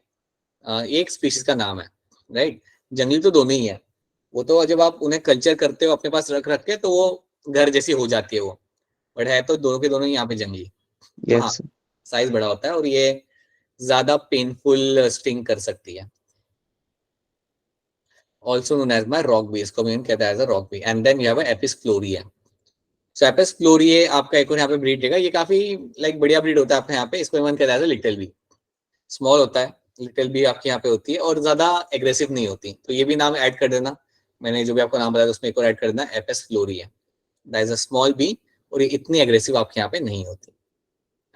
एक स्पीशीज का नाम है, राइट। जंगली तो दोनों ही है, वो तो जब आप उन्हें कल्चर करते हो अपने पास रख के तो वो घर जैसी हो जाती है वो, बट है तो दोनों के दोनों ही यहाँ पे जंगली। हाँ साइज बड़ा होता है और ये ज्यादा पेनफुल स्टिंग कर सकती है। Also known as my rock bee, इसको भी कहता है as a rock bee. And then you have apis florea. So apis florea आपका एक और यहाँ पे ब्रीड देगा, ये काफी लाइक बढ़िया ब्रीड होता है आपके यहाँ पे, इसको मन कहता है लिटिल बी। स्मॉल होता है, लिटिल बी आपके यहाँ पे होती है और ज्यादा एग्रेसिव नहीं होती, तो ये भी नाम ऐड कर देना, मैंने जो भी आपको नाम बताया उसमें एक और ऐड कर देना, Apis florea. That is a small bee और ये इतनी एग्रेसिव आपके यहाँ पे नहीं होती।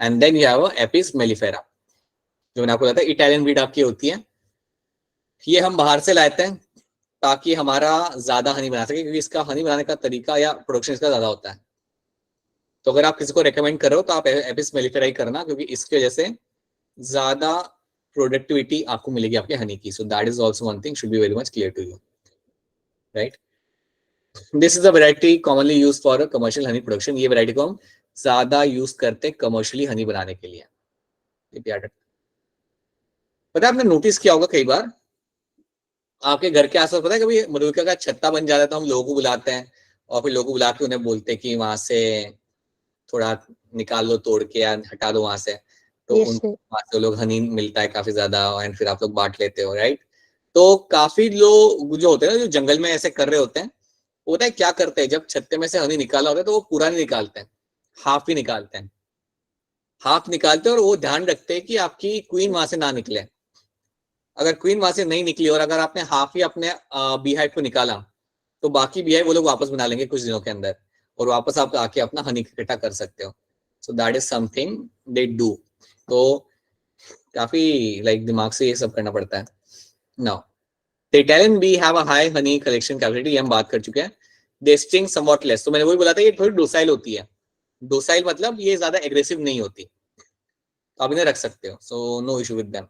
And then you have Apis mellifera, जो मैंने आपको बताया इटालियन ब्रीड आपकी होती है। ये हम बाहर से लाते हैं, ताकि हमारा ज्यादा हनी बना सके, क्योंकि इसका हनी बनाने का तरीका या प्रोडक्शन इसका ज्यादा होता है। तो अगर आप किसी को रेकमेंड कर रहे हो तो आप एपिस मेलिफेरा ही करना, क्योंकि इसकी वजह से ज्यादा प्रोडक्टिविटी आपको मिलेगी आपके हनी की। So that is also one thing should be very much clear to you, right. This is a variety commonly use for commercial honey production. ये वैरायटी को हम ज्यादा यूज करते हैं कमर्शियली हनी बनाने के लिए। पता है आपने नोटिस किया होगा कई बार आपके घर के आसपास, पता है कभी मधुलिका का छत्ता बन जाता है तो हम लोगों को बुलाते हैं और फिर लोगों को बुला के उन्हें बोलते हैं कि वहां से थोड़ा निकाल लो तोड़ के या हटा दो वहां से, तो Yes, उन sir. वहां से लोग हनी मिलता है काफी ज्यादा एंड फिर आप लोग बांट लेते हो, राइट। तो काफी लोग जो होते हैं ना, जो जंगल में ऐसे कर रहे होते हैं, होता है क्या करते हैं, जब छत्ते में से हनी निकाला होता है तो वो पूरा नहीं निकालते हैं, हाफ ही निकालते हैं। हाफ निकालते हैं और वो ध्यान रखते हैं कि आपकी क्वीन वहां से ना निकले। अगर क्वीन वहां से नहीं निकली और अगर आपने हाफ ही अपने बीहाइव को निकाला तो बाकी बीहाइव वो लोग वापस बना लेंगे कुछ दिनों के अंदर, और वापस आप आके अपना हनी इकट्ठा कर सकते हो। सो that is something they do. तो काफी लाइक दिमाग से ये सब करना पड़ता है। Now the Italian bee have a high honey collection capacity, ये हम बात कर चुके हैं। They sting somewhat less, तो मैंने वही बोला था ये थोड़ी डोसाइल होती है। डोसाइल मतलब ये ज्यादा एग्रेसिव नहीं होती, तो आप इन्हें रख सकते हो। So no issue with them.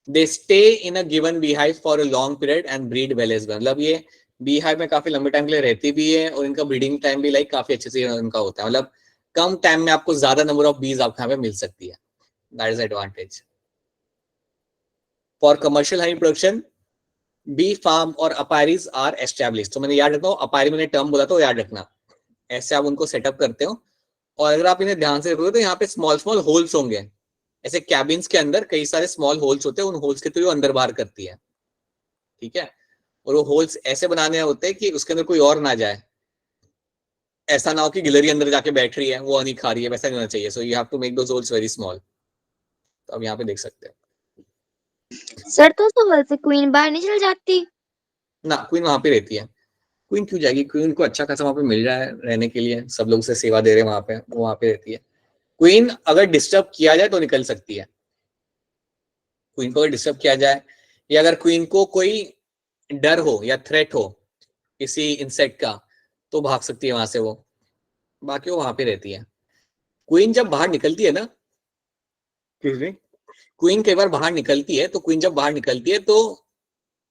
They stay in a given beehive for a long period and breed well as well, मतलब ये beehive में काफी लंबे टाइम के लिए रहती भी है और इनका ब्रीडिंग टाइम भी लाइक काफी अच्छे से इनका होता है, मतलब कम टाइम में आपको ज्यादा नंबर ऑफ बीज आपको यहाँ पे मिल सकती है। That is advantage for commercial honey production. Bee farm और अपायरीज आर एस्टैब्लिश, तो मैंने याद रखना हूँ, अपायरी मैंने टर्म बोला तो याद रखना, ऐसे आप उनको सेटअप करते हो। और अगर आप इन्हें ध्यान से देखोगे तो यहाँ पे स्मॉल स्मॉल होल्स होंगे, ऐसे कैबिन्स के अंदर कई सारे स्मॉल होल्स होते हैं, उन होल्स के थ्रू अंदर बाहर करती है, ठीक है। और वो होल्स ऐसे बनाने होते हैं कि उसके अंदर कोई और ना जाए, ऐसा ना हो कि गिलहरी अंदर जाके बैठ रही है वो हनी खा रही है, वैसा नहीं होना चाहिए। So you have to make those holes very small. तो अब यहाँ पे देख सकते हैं सर तो होल से क्वीन बाहर नहीं चल जाती? ना, क्वीन वहां पे रहती है। क्वीन क्यों जाएगी, क्वीन को अच्छा खासा वहां पे मिल रहा है रहने के लिए, सब लोग उसे सेवा दे रहे हैं वहां पे, वो वहां पे रहती है। क्वीन अगर डिस्टर्ब किया जाए तो निकल सकती है। क्वीन को अगर डिस्टर्ब किया जाए या अगर क्वीन को कोई डर हो या थ्रेट हो किसी इंसेक्ट का तो भाग सकती है वहां से वो, बाकी वो वहां पे रहती है। क्वीन जब बाहर निकलती है ना, क्वीन कई बार बाहर निकलती है, तो क्वीन जब बाहर निकलती है तो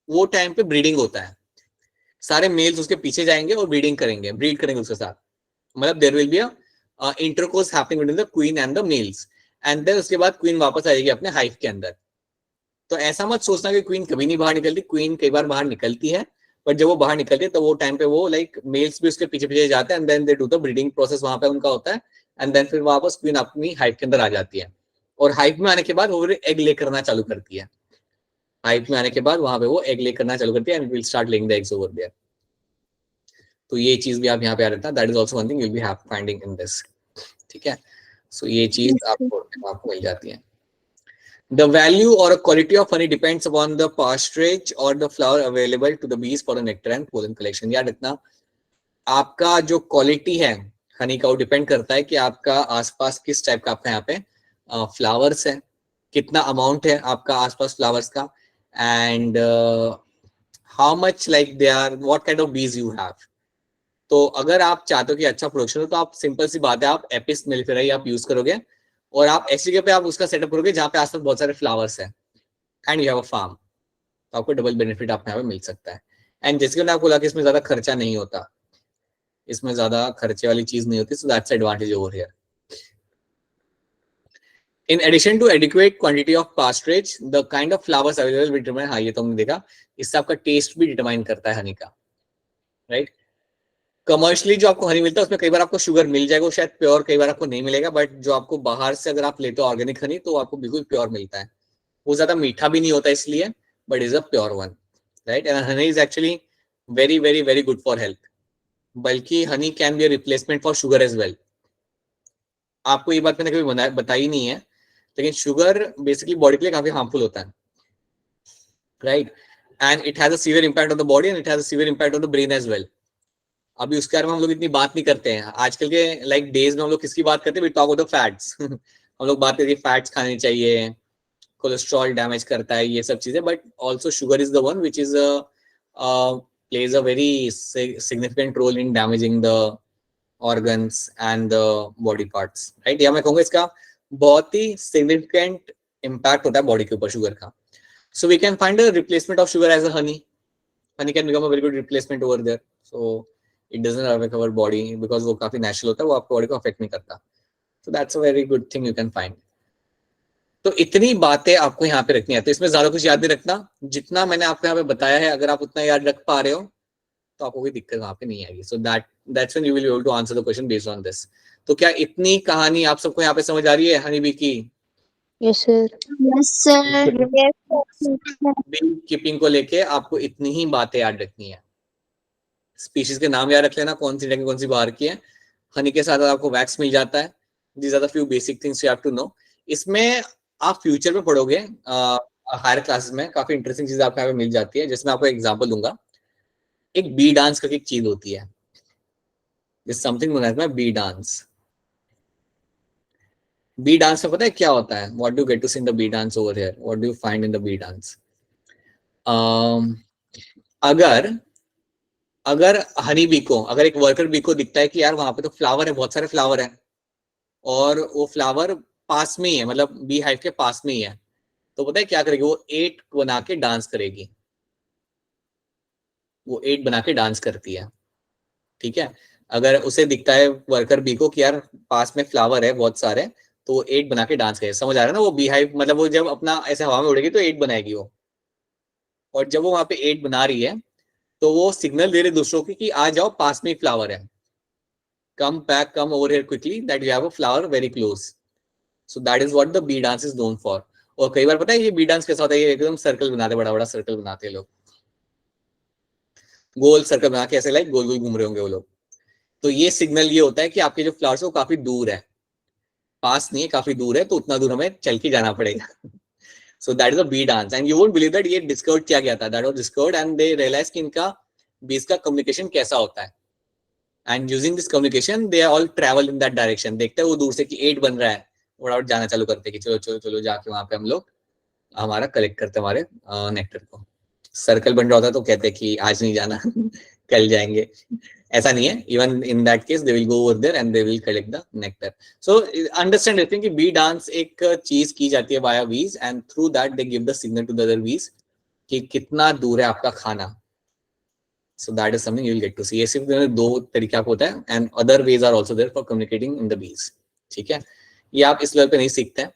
वो टाइम पे ब्रीडिंग होता है, सारे मेल्स उसके पीछे जाएंगे और ब्रीड करेंगे उसके साथ, मतलब there will be a intercourse happening between the queen and the males, and then उसके बाद क्वीन वापस आएगी अपने हाइव के अंदर। तो ऐसा मत सोचना कि क्वीन कभी नहीं बाहर निकलती, क्वीन कई बार बाहर निकलती है, बट जब वो बाहर निकलती है तो वो टाइम पे वो लाइक मेल्स भी उसके पीछे पीछे जाते हैं and then they do the breeding process वहां पे उनका होता है, एंड देन फिर वापस क्वीन अपनी हाइव के अंदर आ जाती है, और हाइव में आने के बाद वो एग ले करना चालू करती है। हाइव में आने के बाद वहां पे वो एग ले करना चालू करती है and will start laying the eggs over there. तो ये चीज भी आप यहाँ पे आ रहा था, that is also one thing you will be finding in this, ठीक है। सो ये चीज आपको मिल जाती है। The value or quality of honey depends upon the pasturage or the flower available to the bees for the nectar and pollen collection। याद रखना आपका जो क्वालिटी है हनी का वो डिपेंड करता है कि आपका आसपास किस टाइप का आपका यहाँ पे फ्लावर्स है, कितना अमाउंट है आपका आसपास फ्लावर्स का, and how much like they are, what kind of bees you have. तो अगर आप चाहते हो कि अच्छा प्रोडक्शन हो तो आप सिंपल सी बात है, आप एपिस मेलिफेरा ही आप यूज करोगे और आप ऐसी जगह पे आप उसका सेटअप करोगे जहाँ पे आसपास बहुत सारे फ्लावर्स हैं and you have a farm, तो आपको डबल बेनिफिट आपको यहाँ पे मिल सकता है। एंड जैसे कि मैंने आपको बोला कि इसमें ज्यादा खर्चा नहीं होता, इसमें ज्यादा खर्चे वाली चीज नहीं होती, so that's advantage over here. In addition to adequate quantity of pasturage, the kind of flowers available will determine, हाँ ये तो हमने देखा, इससे आपका टेस्ट भी डिटरमाइन करता है हनी का, राइट। कमर्शियली जो आपको हनी मिलता है उसमें कई बार आपको शुगर मिल जाएगा, शायद प्योर कई बार आपको नहीं मिलेगा, बट जो आपको बाहर से अगर आप लेते हो ऑर्गेनिक हनी तो आपको बिल्कुल प्योर मिलता है। वो ज्यादा मीठा भी नहीं होता इसलिए, but is a pure one, right. And honey is actually very very very good for health, बल्कि honey can be a replacement for sugar as well. आपको ये बात मैंने कभी बताई नहीं है, लेकिन शुगर बेसिकली बॉडी के लिए काफी हार्मफुल होता है, right. And it has a severe impact on the body and it has a severe impact on the brain as well. अभी उसके बारे में हम लोग इतनी बात नहीं करते हैं आजकल के लाइक डेज में। हम लोग किसकी बात करते हैं, we talk about the fats हम लोग बात करते हैं फैट्स खाने चाहिए, कोलेस्ट्रॉल डैमेज करता है, ये सब चीजें, but also sugar is the one which is plays a very significant role in damaging the organs and the body parts, right? या मैं कहूँगा इसका बहुत ही significant impact होता है बॉडी के ऊपर शुगर का. So we can find a replacement of sugar as a honey. Honey can become a very good replacement over there. So it doesn't affect our body because वो काफी natural होता है, वो आपकी बॉडी को affect नहीं करता. So that's a very good thing you can find. तो इतनी बातें आपको यहाँ पे रखनी है, तो इसमें ज्यादा कुछ याद नहीं रखना. जितना मैंने आपको यहाँ पे बताया है, अगर आप उतना याद रख पा रहे हो तो आपको कोई दिक्कत वहां पे नहीं आएगी. सो that's when you will be able to answer the question based on this. तो क्या इतनी कहानी आप सबको यहाँ पे समझ आ रही है हनी बी की? Yes sir. Yes sir. Beekeeping को लेके आपको इतनी ही बातें याद रखनी है. स्पीशीज के नाम याद रख लेना, कौन सी इंडिया की कौन सी बाहर की है. हनी के साथ आपको वैक्स मिल जाता है. These are the few basic things you have to know. इसमें आप फ्यूचर में पढ़ोगे हायर क्लासेस में, काफी इंटरेस्टिंग चीज आपको यहाँ पे मिल जाती है. जैसे मैं आपको एग्जांपल दूंगा, एक बी डांस करके एक चीज होती है, something known as bee dance. Bee dance में पता है क्या होता है? What do get to see in the bee dance over here? What do you find in the bee dance? अगर हनी बी को, अगर एक वर्कर बी को दिखता है कि यार वहां पे तो फ्लावर है, बहुत सारे फ्लावर है, और वो फ्लावर पास में ही है, मतलब बी हाइव के पास में ही है, तो पता है क्या करेगी? वो 8 बना के डांस करेगी. वो 8 बना के डांस करती है, ठीक है. अगर उसे दिखता है वर्कर बी को कि यार पास में फ्लावर है बहुत सारे, तो वो 8 बना के डांस करेगी. समझ आ रहा है ना? वो बी हाइव मतलब वो जब अपना ऐसे हवा में उड़ेगी तो 8 बनाएगी वो, और जब वो वहां पे 8 बना रही है तो वो सिग्नल दे रही दूसरों की कि आ जाओ, पास में ही फ्लावर है, come back, come over here quickly, that you have a flower very close. So that is what the bee dance is known for. और कई बार पता है ये बी डांस कैसा होता है? ये एकदम सर्कल बनाते, बड़ा बड़ा सर्कल बनाते हैं लोग, गोल सर्कल बना के ऐसे लाइक गोल गोल घूम रहे होंगे वो लोग. तो ये सिग्नल ये होता है कि आपके जो फ्लावर्स है वो काफी दूर है, पास नहीं है, काफी दूर है, तो उतना दूर हमें चल के जाना पड़ेगा. So that is a bee dance, and you won't believe that ये डिस्कवर्ड किया गया था. That was discovered and they realized कि इनका बीज का कम्युनिकेशन कैसा होता है. And using this communication, they all travel in that direction. देखते हैं वो दूर से कि 8 बन रहा है, फटाफट जाना चालू करते हैं कि चलो चलो चलो, जाके वहां पे हम लोग हमारा कलेक्ट करते हैं हमारे नेक्टर को. सर्कल बन रहा होता है तो कहते हैं कि आज नहीं जाना, कल जाएंगे. ऐसा नहीं है. Even in that case they will go over there and they will collect the nectar. So understand लेते हैं कि बी डांस एक चीज की जाती है via bees, and through that they give the signal to the other bees कि कितना दूर है आपका खाना. So that is something you will get to see. ये सिर्फ 2 तरीका होता है, and other ways are also there for communicating in the bees. ठीक है, ये आप इस लेवल पे नहीं सीखते हैं.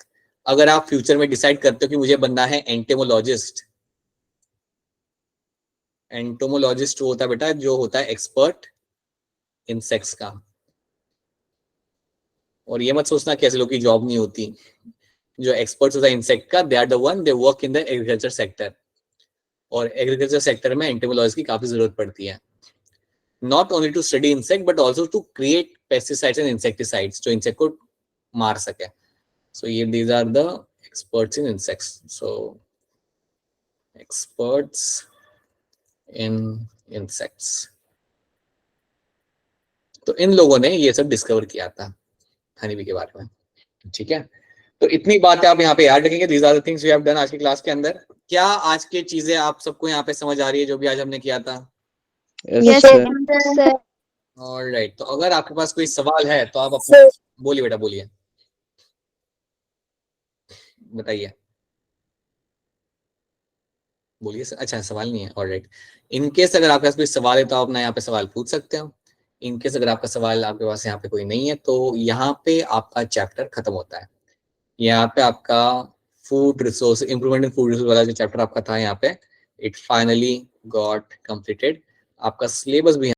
अगर आप फ्यूचर में डिसाइड करते हो कि मुझे बनना है एंटोमोलॉजिस्ट, एंटोमोलॉजिस्ट होता है बेटा जो होता है एक्सपर्ट इंसेक्ट्स का. और ये मत सोचना कि ऐसे लोग की जॉब नहीं होती. जो एक्सपर्ट्स होता है इंसेक्ट का, they are the one, they work in the agriculture sector. और एग्रीकल्चर सेक्टर में एंटोमोलॉजिस्ट की काफी जरूरत पड़ती है, not only to study insect but also to create pesticides and insecticides जो इंसेक्ट को मार सके. सो ये these are the experts in insects. So experts in insects, तो इन लोगों ने ये सब डिस्कवर किया था हनी बी के बारे में. ठीक है, तो इतनी बातें आप यहाँ पे याद रखेंगे. These are the things we have done आज की क्लास के अंदर. क्या आज की चीजें आप सबको यहाँ पे समझ आ रही है जो भी आज हमने किया था? Yes sir. ऑलराइट, तो अगर आपके पास कोई सवाल है तो आप अपना बोलिए बेटा, बोलिए, बताइए, बोलिए. अच्छा, सवाल नहीं है. ऑलराइट, इनकेस अगर आपके पास कोई सवाल है तो आप अपना यहाँ पे सवाल पूछ सकते हो. इनकेस अगर आपका सवाल आपके पास यहाँ पे कोई नहीं है तो यहाँ पे आपका चैप्टर खत्म होता है. यहाँ पे आपका food resource, improvement in food resource वाला जो चैप्टर आपका था यहाँ पे, इट फाइनली गॉट कंप्लीटेड. आपका सिलेबस भी